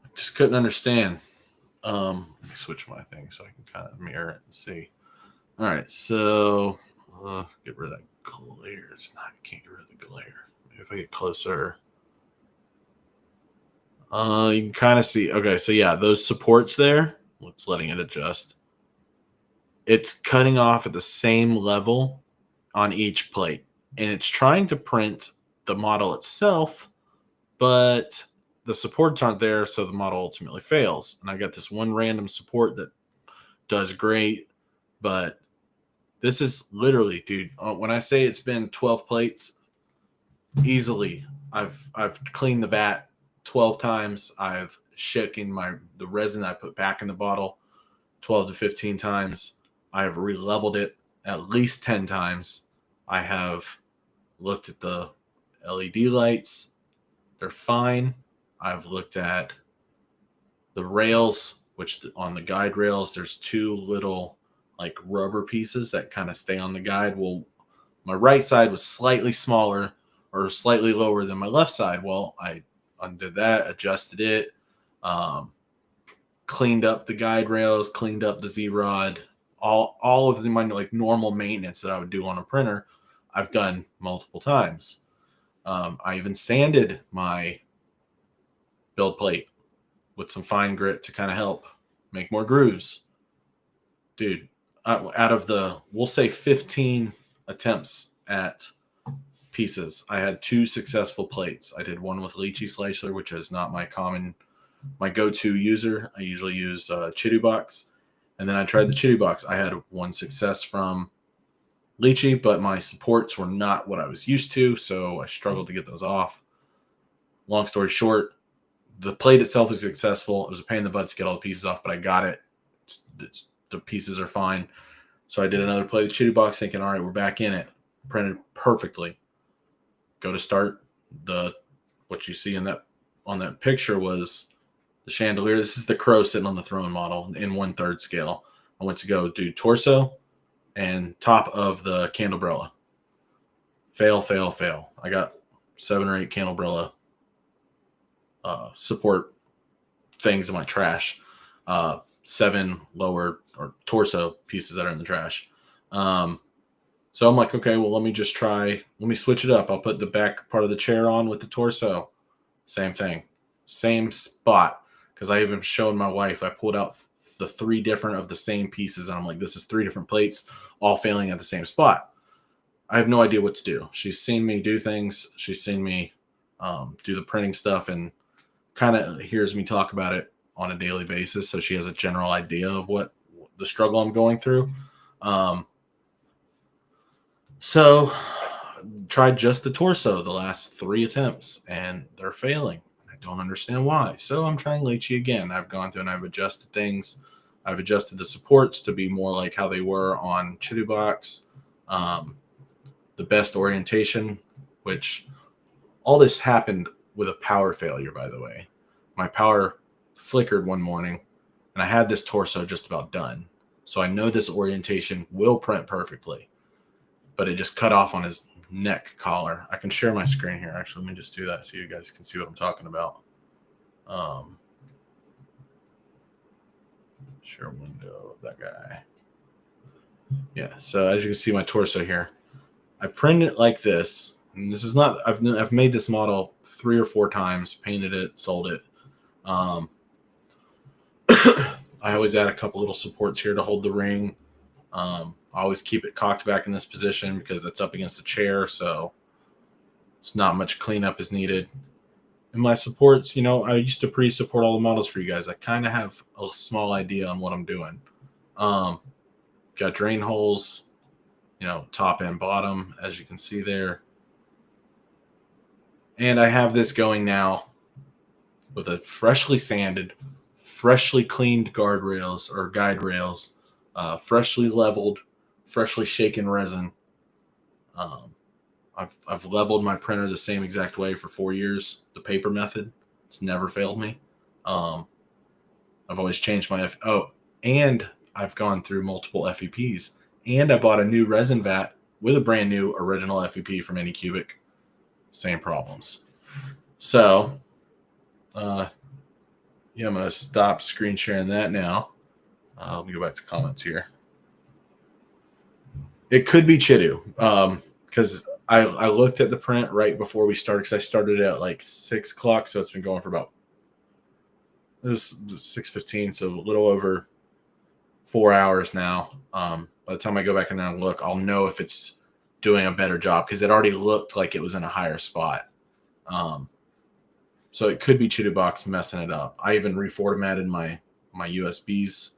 I just couldn't understand. Let me switch my thing so I can kind of mirror it and see. All right, so get rid of that glare. It's not. I can't get rid of the glare. Maybe if I get closer, you can kind of see. Okay, so yeah, those supports there. Let's letting it adjust. It's cutting off at the same level on each plate, and it's trying to print the model itself, but the supports aren't there, so the model ultimately fails. And I got this one random support that does great, but this is literally, dude. When I say it's been 12 plates, easily, I've cleaned the vat 12 times. I've shaken the resin I put back in the bottle 12 to 15 times. I have re-leveled it at least 10 times. I have looked at the LED lights. They're fine. I've looked at the rails, which on the guide rails, there's 2 little like rubber pieces that kind of stay on the guide. Well, my right side was slightly smaller or slightly lower than my left side. Well, I undid that, adjusted it, cleaned up the guide rails, cleaned up the Z-rod, all of the my like normal maintenance that I would do on a printer, I've done multiple times. I even sanded my build plate with some fine grit to kind of help make more grooves. Dude, out of the, we'll say 15 attempts at pieces, I had 2 successful plates. I did one with Lychee Slicer, which is not my go-to user. I usually use Chidu Box. And then I tried the Chidu Box. I had 1 success from Lychee, but my supports were not what I was used to, so I struggled to get those off. Long story short, the plate itself is successful. It was a pain in the butt to get all the pieces off, but I got it. The pieces are fine. So I did another plate with Chidu Box thinking, all right, we're back in it. Printed perfectly. Go to start. What you see on that picture was the chandelier. This is the crow sitting on the throne model in 1/3 scale. I went to go do torso and top of the candelabra. Fail, fail, fail. I got 7 or 8 candelabra support things in my trash. 7 lower or torso pieces that are in the trash. So I'm like, okay, well, let me switch it up. I'll put the back part of the chair on with the torso. Same thing. Same spot. Because I even showed my wife, I pulled out the 3 different of the same pieces. And I'm like, this is 3 different plates, all failing at the same spot. I have no idea what to do. She's seen me do things. She's seen me do the printing stuff and kind of hears me talk about it on a daily basis. So she has a general idea of what the struggle I'm going through. So tried just the torso the last 3 attempts and they're failing. I don't understand why. So I'm trying Lychee again. I've gone through and I've adjusted things. I've adjusted the supports to be more like how they were on Chidu Box. The best orientation, which all this happened with a power failure, by the way. My power flickered one morning and I had this torso just about done. So I know this orientation will print perfectly, but it just cut off on his neck collar. I can share my screen here. Actually, let me just do that so you guys can see what I'm talking about. Share window of that guy. Yeah, so as you can see my torso here, I printed it like this. And this is not, I've made this model 3 or 4 times, painted it, sold it. I always add a couple little supports here to hold the ring. I always keep it cocked back in this position because it's up against the chair, so it's not much cleanup is needed. And my supports, you know, I used to pre-support all the models for you guys. I kind of have a small idea on what I'm doing. Got drain holes, you know, top and bottom, as you can see there. And I have this going now with a freshly sanded, freshly cleaned guardrails or guide rails, freshly leveled, freshly shaken resin. I've leveled my printer the same exact way for 4 years. The paper method, it's never failed me. I've always changed my and I've gone through multiple FEPs, and I bought a new resin vat with a brand new original FEP from Anycubic. Same problems. So, yeah, I'm gonna stop screen sharing that now. Let me go back to comments here. It could be Chidu, because I looked at the print right before we started, because I started at like 6 o'clock, so it's been going for about, it was 6:15, so a little over 4 hours now. By the time I go back in there and look, I'll know if it's doing a better job, because it already looked like it was in a higher spot. So it could be Chidu Box messing it up. I even reformatted my USBs.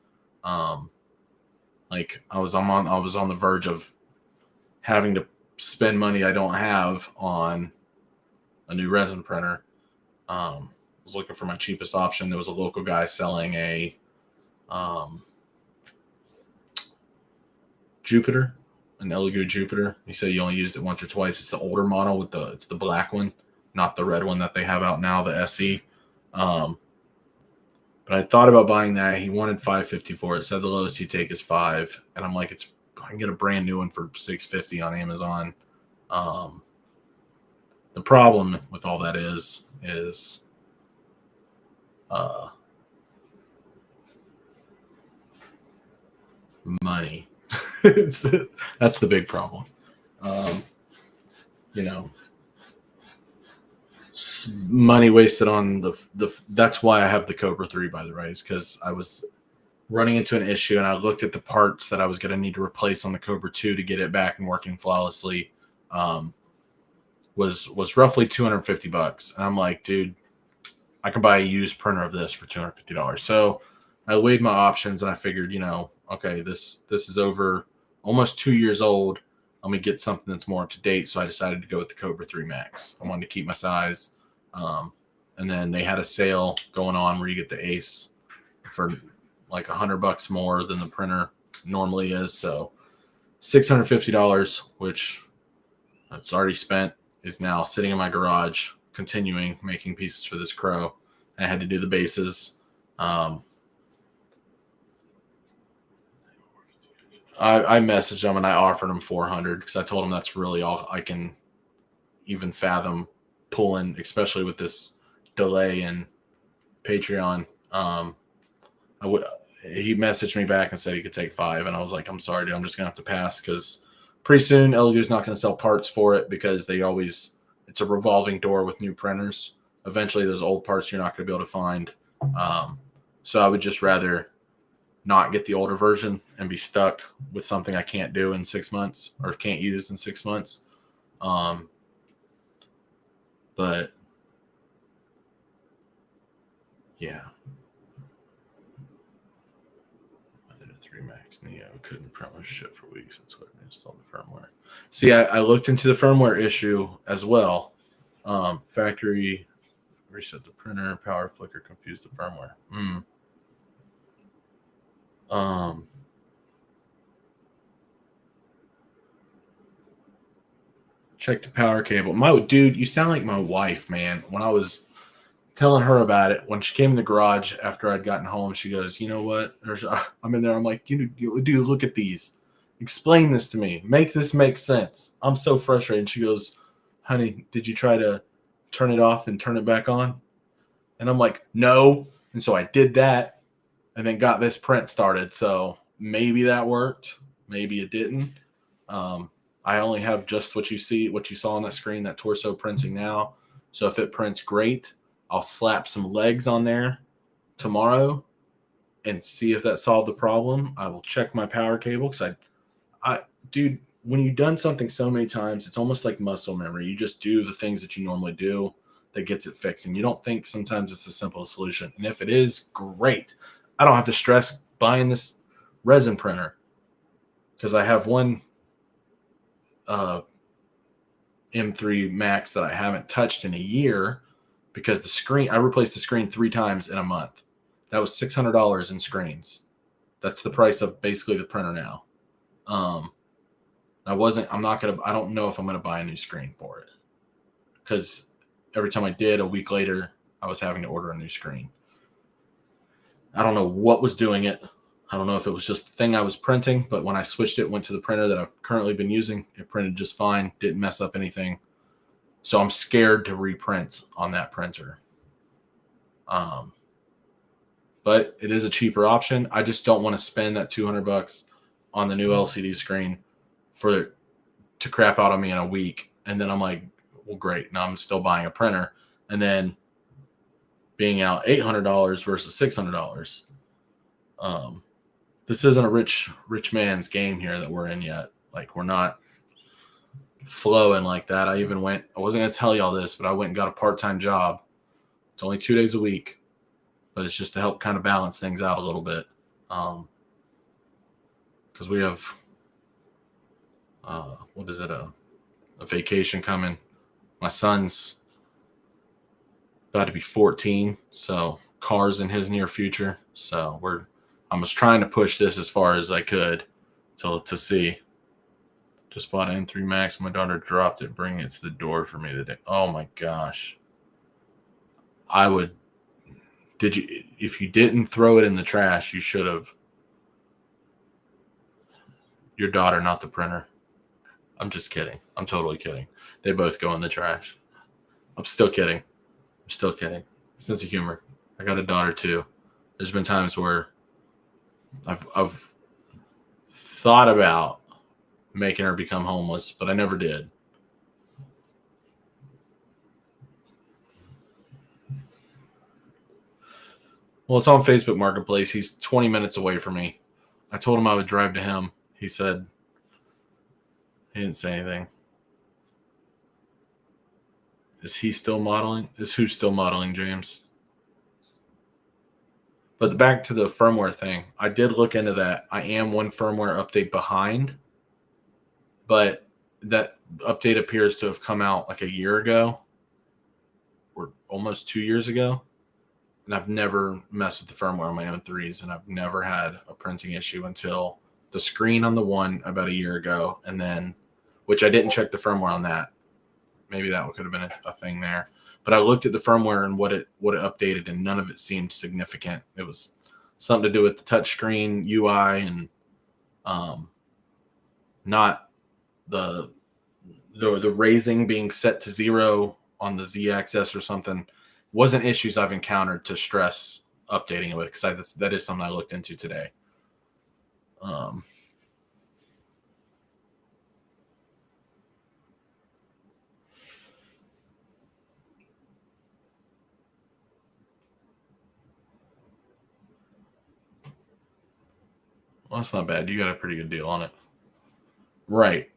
Like I was on the verge of having to spend money I don't have on a new resin printer. Was looking for my cheapest option. There was a local guy selling a Jupiter, an Elegoo Jupiter. He said he only used it once or twice. It's the older model with it's the black one, not the red one that they have out now, the SE. But I thought about buying that. He wanted $550 for it. Said the lowest he'd take is $5, and I'm like, I can get a brand new one for $650 on Amazon. The problem with all that is money. That's the big problem. You know, money wasted on the. That's why I have the Cobra 3, by the way, is because I was running into an issue, and I looked at the parts that I was going to need to replace on the Cobra 2 to get it back and working flawlessly. Was roughly $250, and I'm like, dude, I can buy a used printer of this for $250. So I weighed my options, and I figured, you know, okay, this is over almost 2 years old. Let me get something that's more up to date. So I decided to go with the Cobra 3 Max. I wanted to keep my size. And then they had a sale going on where you get the Ace for like $100 more than the printer normally is. So $650, which it's already spent, is now sitting in my garage, continuing making pieces for this Crow. I had to do the bases. I messaged them and I offered them $400 because I told them that's really all I can even fathom pulling, especially with this delay in Patreon. He messaged me back and said he could take $5, and I was like, I'm sorry, dude, I'm just gonna have to pass, because pretty soon Elegoo's not going to sell parts for it, because it's a revolving door with new printers. Eventually those old parts you're not going to be able to find. So I would just rather not get the older version and be stuck with something I can't do in 6 months, or can't use in 6 months. But yeah. I did a 3 Max Neo. Couldn't promise shit for weeks. That's why I installed the firmware. See, I looked into the firmware issue as well. Factory reset the printer, power flicker confused the firmware. Check the power cable. Dude, you sound like my wife, man. When I was telling her about it, when she came in the garage after I'd gotten home, she goes, you know what? I'm in there. I'm like, dude, look at these. Explain this to me. Make this make sense. I'm so frustrated. And she goes, honey, did you try to turn it off and turn it back on? And I'm like, no. And so I did that and then got this print started. So maybe that worked. Maybe it didn't. I only have just what you saw on that screen, that torso printing now. So if it prints great, I'll slap some legs on there tomorrow and see if that solved the problem. I will check my power cable, because dude, when you've done something so many times, it's almost like muscle memory. You just do the things that you normally do. that gets it fixed. And you don't think sometimes it's the simplest solution. And if it is, great. I don't have to stress buying this resin printer because I have one M3 Max that I haven't touched in a year because I replaced the screen 3 times in a month. That was $600 in screens. That's the price of basically the printer now. I don't know if I'm going to buy a new screen for it because every time I did, a week later, I was having to order a new screen. I don't know what was doing it. I don't know if it was just the thing I was printing, but when I switched it, went to the printer that I've currently been using, it printed just fine, didn't mess up anything. So I'm scared to reprint on that printer. But it is a cheaper option. I just don't want to spend that $200 on the new LCD screen to crap out on me in a week. And then I'm like, well, great. Now I'm still buying a printer. And then being out $800 versus $600. This isn't a rich man's game here that we're in yet. Like, we're not flowing like that. I wasn't going to tell you all this, but I went and got a part-time job. It's only 2 days a week, but it's just to help kind of balance things out a little bit. Because we have, a vacation coming. My son's about to be 14, so cars in his near future. So I was trying to push this as far as I could to see. Just bought an M3 Max. My daughter dropped it, bringing it to the door for me today. Oh my gosh. If you didn't throw it in the trash, you should have. Your daughter, not the printer. I'm just kidding. I'm totally kidding. They both go in the trash. I'm still kidding. Sense of humor. I got a daughter too. There's been times where I've thought about making her become homeless, but I never did. Well, it's on Facebook Marketplace. He's 20 minutes away from me. I told him I would drive to him. He said he didn't say anything. Is he still modeling? Is who still modeling, James? But back to the firmware thing. I did look into that. I am one firmware update behind, but that update appears to have come out like a year ago or almost 2 years ago. And I've never messed with the firmware on my M3s, and I've never had a printing issue until the screen on the one about a year ago, and then, which I didn't check the firmware on that. Maybe that could have been a thing there. But I looked at the firmware and what it updated, and none of it seemed significant. It was something to do with the touchscreen UI and not the raising being set to 0 on the Z-axis or something. Wasn't issues I've encountered to stress updating it with, because that is something I looked into today. Well, that's not bad. You got a pretty good deal on it. Right.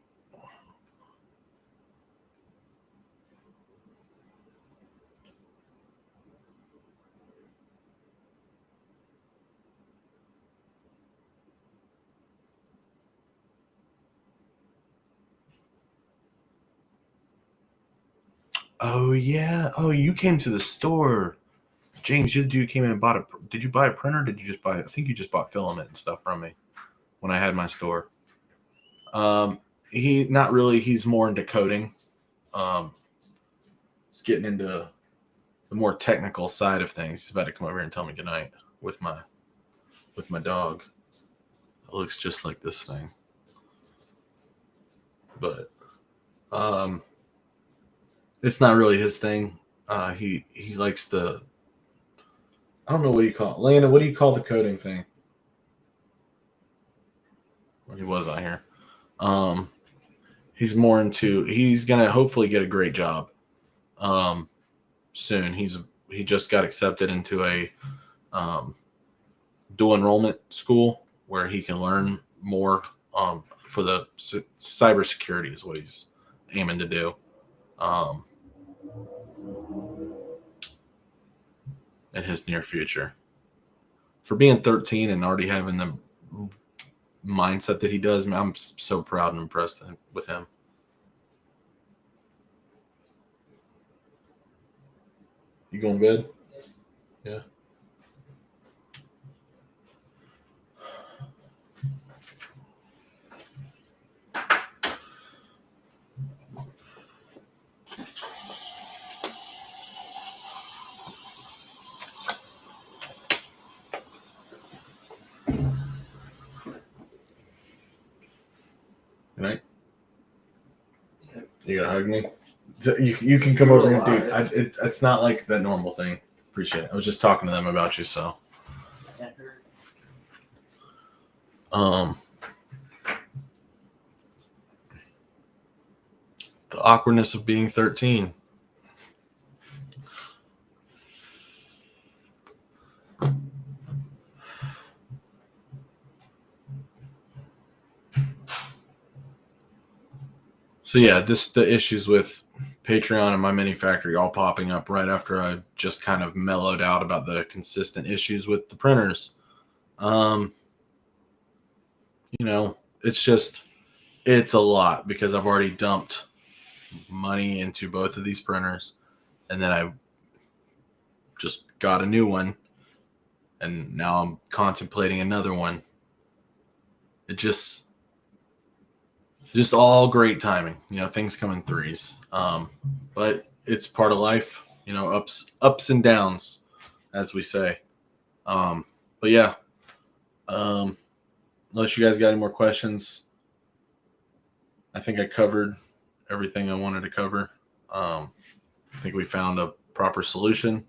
Oh, yeah. Oh, you came to the store. James, you came in and bought did you buy a printer? Or did you just I think you just bought filament and stuff from me when I had my store. Not really. He's more into coding. He's getting into the more technical side of things. He's about to come over here and tell me goodnight with my dog. It looks just like this thing. But it's not really his thing. He likes I don't know, what do you call it? Lana, what do you call the coding thing? Well, he was out here. He's more into, he's going to hopefully get a great job soon. He just got accepted into a dual enrollment school where he can learn more for the cybersecurity is what he's aiming to do. in his near future. For being 13 and already having the mindset that he does, man, I'm so proud and impressed with him. You going to bed? Yeah. Good night. You gonna hug me? You can come over here, dude. It's not like that normal thing. Appreciate it. I was just talking to them about you, so. The awkwardness of being 13. So yeah, the issues with Patreon and my mini factory all popping up right after I just kind of mellowed out about the consistent issues with the printers. It's a lot because I've already dumped money into both of these printers, and then I just got a new one, and now I'm contemplating another one. It just all great timing. Things come in threes. But it's part of life, ups and downs, as we say. But yeah, unless you guys got any more questions, I think I covered everything I wanted to cover. I think we found a proper solution.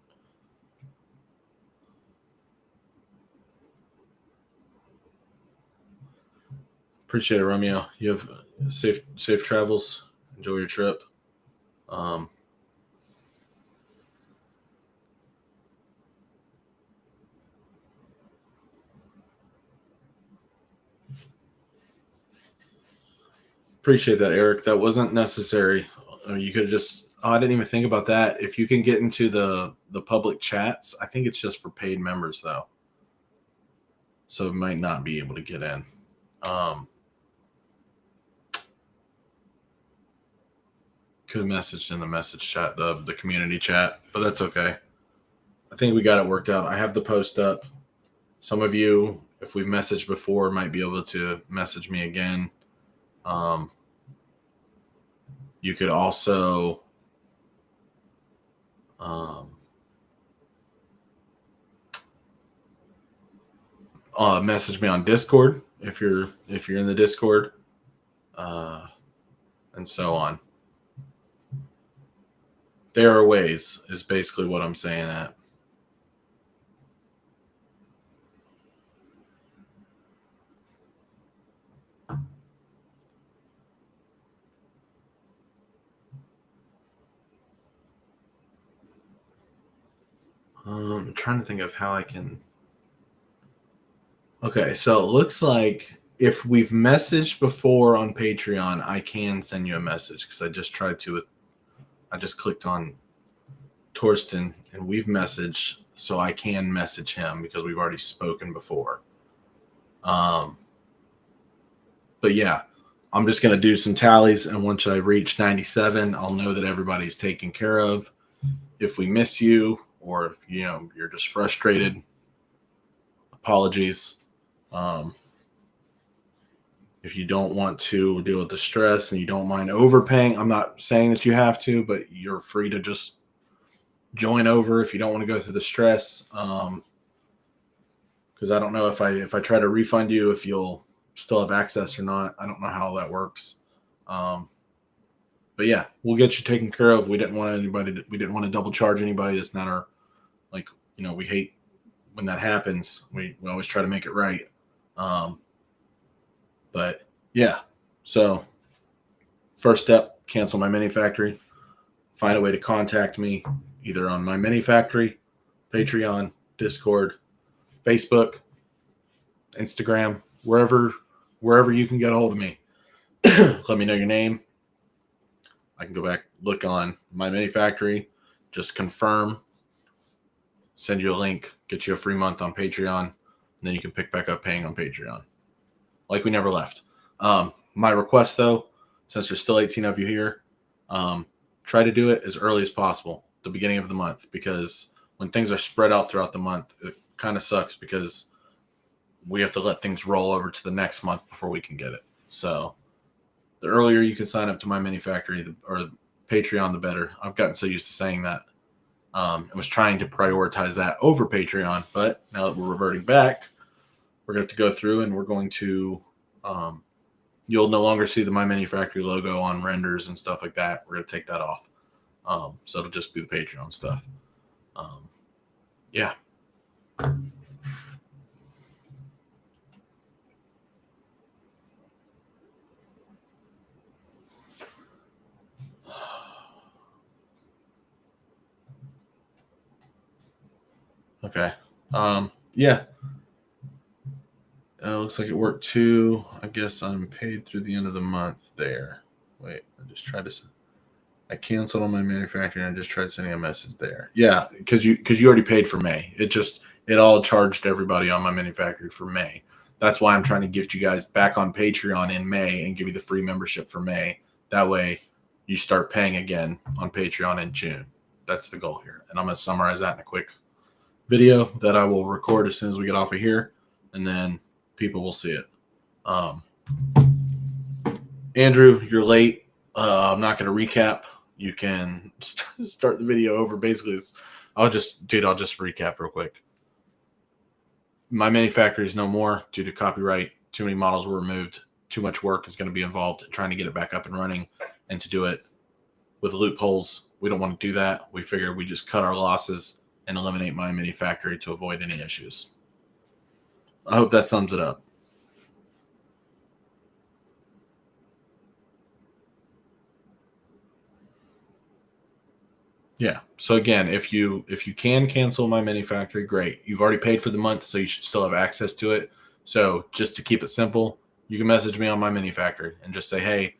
Appreciate it, Romeo. You have safe travels. Enjoy your trip. Appreciate that, Eric. That wasn't necessary. You could have just. Oh, I didn't even think about that. If you can get into the public chats, I think it's just for paid members though, so it might not be able to get in. Could have messaged in the message chat, the community chat, but that's okay. I think we got it worked out. I have the post up. Some of you, if we've messaged before, might be able to message me again. You could also message me on Discord if you're in the Discord, and so on. There are ways, is basically what I'm saying at. I'm trying to think of how I can. Okay, so it looks like if we've messaged before on Patreon, I can send you a message because I just tried to. I just clicked on Torsten and we've messaged, so I can message him because we've already spoken before. But yeah, I'm just going to do some tallies, and once I reach 97, I'll know that everybody's taken care of. If we miss you, or if you're just frustrated, apologies. If you don't want to deal with the stress and you don't mind overpaying, I'm not saying that you have to, but you're free to just join over if you don't want to go through the stress. Because I don't know if I try to refund you, if you'll still have access or not. I don't know how that works. But yeah, we'll get you taken care of. We didn't want to double charge anybody. That's not our, we hate when that happens. We always try to make it right. But yeah, so first step, cancel my mini factory. Find a way to contact me either on my mini factory, Patreon, Discord, Facebook, Instagram, wherever you can get a hold of me. Let me know your name. I can go back, look on my mini factory, just confirm, send you a link, get you a free month on Patreon, and then you can pick back up paying on Patreon. Like we never left. My request, though, since there's still 18 of you here, try to do it as early as possible, the beginning of the month, because when things are spread out throughout the month, it kind of sucks because we have to let things roll over to the next month before we can get it. So the earlier you can sign up to My Mini Factory or Patreon, the better. I've gotten so used to saying that. I was trying to prioritize that over Patreon, but now that we're reverting back, we're going to have to go through and we're going to, you'll no longer see the My Mini Factory logo on renders and stuff like that. We're going to take that off. So it'll just be the Patreon stuff. Yeah. Okay. Yeah. It looks like it worked too. I guess I'm paid through the end of the month there. Wait, I canceled on my manufacturer and I just tried sending a message there. Yeah, because you already paid for May. It all charged everybody on my manufacturer for May. That's why I'm trying to get you guys back on Patreon in May and give you the free membership for May. That way you start paying again on Patreon in June. That's the goal here. And I'm going to summarize that in a quick video that I will record as soon as we get off of here, and then people will see it. Andrew, you're late. I'm not going to recap. You can start the video over. Basically, I'll just recap real quick. My manufacturer is no more due to copyright. Too many models were removed. Too much work is going to be involved in trying to get it back up and running, and to do it with loopholes. We don't want to do that. We figured we just cut our losses and eliminate My Mini Factory to avoid any issues. I hope that sums it up. Yeah. So again, if you can cancel My Mini Factory, great. You've already paid for the month, so you should still have access to it. So just to keep it simple, you can message me on My Mini Factory and just say, hey,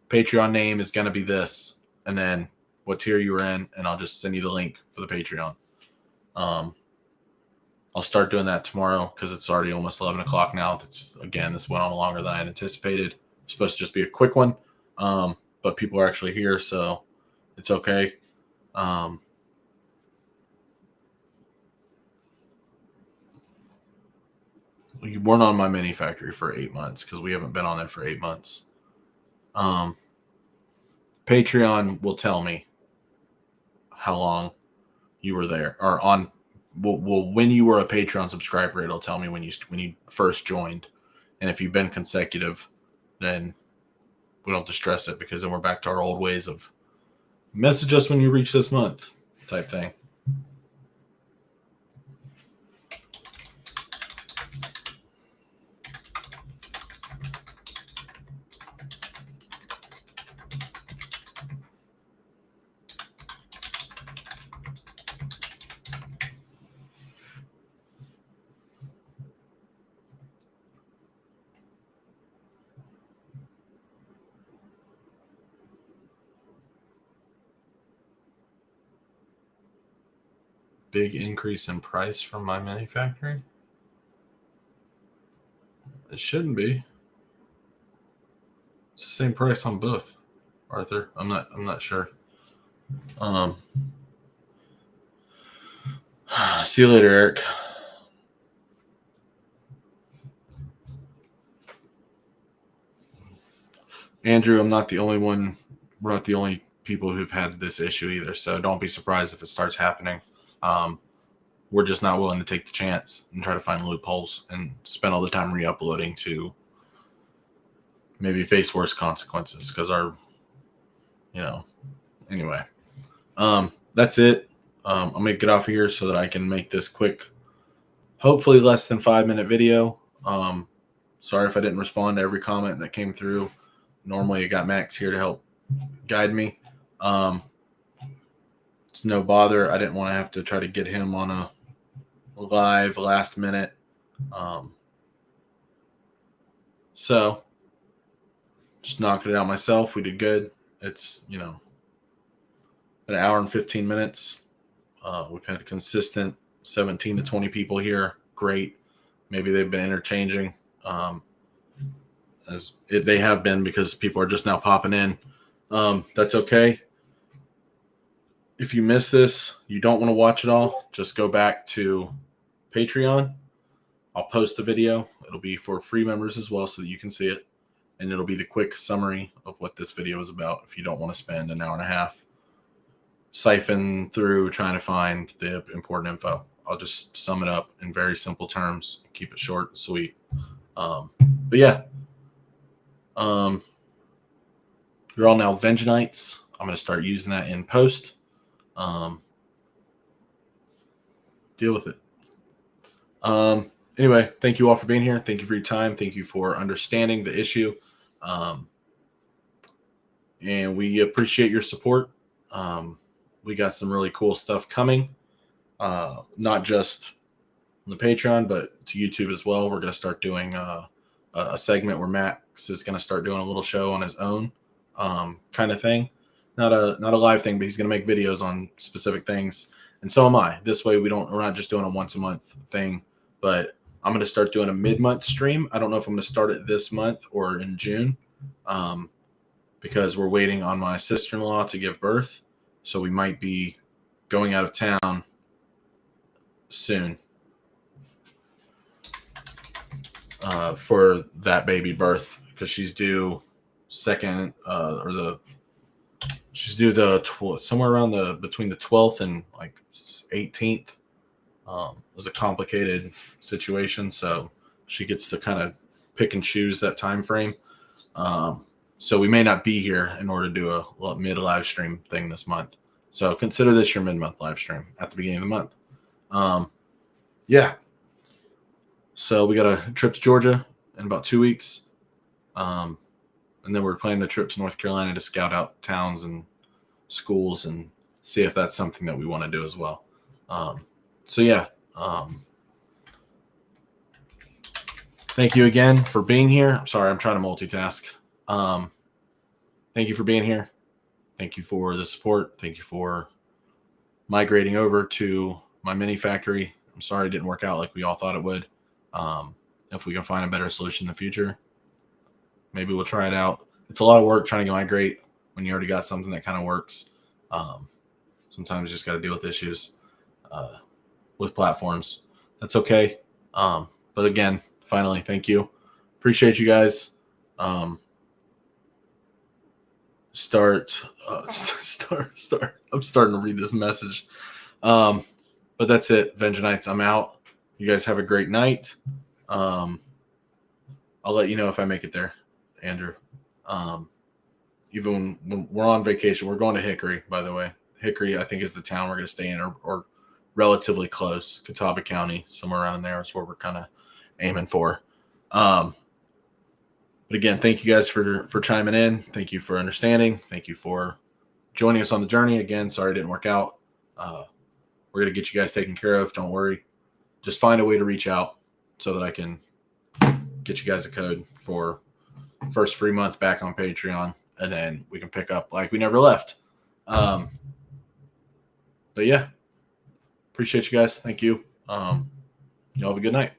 Patreon name is going to be this, and then what tier you were in, and I'll just send you the link for the Patreon. I'll start doing that tomorrow because it's already almost 11 o'clock now. This went on longer than I had anticipated. It's supposed to just be a quick one, but people are actually here, so it's okay. We weren't on My Mini Factory for 8 months because we haven't been on there for 8 months. Patreon will tell me how long you were there, or on when you were a Patreon subscriber, it'll tell me when you first joined, and if you've been consecutive, then we don't have to stress it because then we're back to our old ways of message us when you reach this month type thing. Big increase in price from My Mini Factory? It shouldn't be. It's the same price on both, Arthur. I'm not sure. See you later, Eric. Andrew, I'm not the only one. We're not the only people who've had this issue either, so don't be surprised if it starts happening. We're just not willing to take the chance and try to find loopholes and spend all the time re-uploading to maybe face worse consequences because anyway. That's it. I'm going to get off of here so that I can make this quick, hopefully less than 5-minute video. Sorry if I didn't respond to every comment that came through. Normally I got Max here to help guide me. It's no bother. I didn't want to have to try to get him on a live last minute. So just knocking it out myself. We did good. It's, an hour and 15 minutes. We've had a consistent 17 to 20 people here. Great. Maybe they've been interchanging. They have been, because people are just now popping in. That's okay. If you miss this, you don't want to watch it all, just go back to Patreon. I'll post a video. It'll be for free members as well, so that you can see it. And it'll be the quick summary of what this video is about if you don't want to spend an hour and a half siphon through trying to find the important info. I'll just sum it up in very simple terms, keep it short and sweet. But yeah. You're all now Vengenites. I'm going to start using that in post. Deal with it. Anyway, thank you all for being here. Thank you for your time. Thank you for understanding the issue. And we appreciate your support. We got some really cool stuff coming, not just on the Patreon, but to YouTube as well. We're going to start doing a segment where Max is going to start doing a little show on his own, kind of thing. Not a live thing, but he's going to make videos on specific things. And so am I. This way we're not just doing a once a month thing, but I'm going to start doing a mid-month stream. I don't know if I'm going to start it this month or in June, because we're waiting on my sister-in-law to give birth. So we might be going out of town soon for that baby birth, because she's due somewhere around between the 12th and like 18th. It was a complicated situation, so she gets to kind of pick and choose that time frame. So we may not be here in order to do a mid live stream thing this month. So consider this your mid-month live stream at the beginning of the month. Yeah. So we got a trip to Georgia in about 2 weeks. And then we're planning a trip to North Carolina to scout out towns and schools and see if that's something that we want to do as well. So yeah. Thank you again for being here. I'm sorry, I'm trying to multitask. Thank you for being here. Thank you for the support. Thank you for migrating over to my mini factory. I'm sorry it didn't work out like we all thought it would. If we can find a better solution in the future, maybe we'll try it out. It's a lot of work trying to migrate when you already got something that kind of works. Sometimes you just got to deal with issues with platforms. That's okay. But again, finally, thank you. Appreciate you guys. I'm starting to read this message. But that's it. Vengenites, I'm out. You guys have a great night. I'll let you know if I make it there, Andrew. Even when we're on vacation, we're going to Hickory, by the way. Hickory, I think, is the town we're going to stay in, or relatively close. Catawba County, somewhere around there is where we're kind of aiming for. But again, thank you guys for chiming in. Thank you for understanding. Thank you for joining us on the journey. Again, sorry it didn't work out. We're going to get you guys taken care of. Don't worry. Just find a way to reach out so that I can get you guys a code for first free month back on Patreon, and then we can pick up like we never left. But yeah, appreciate you guys. Thank you. Y'all have a good night.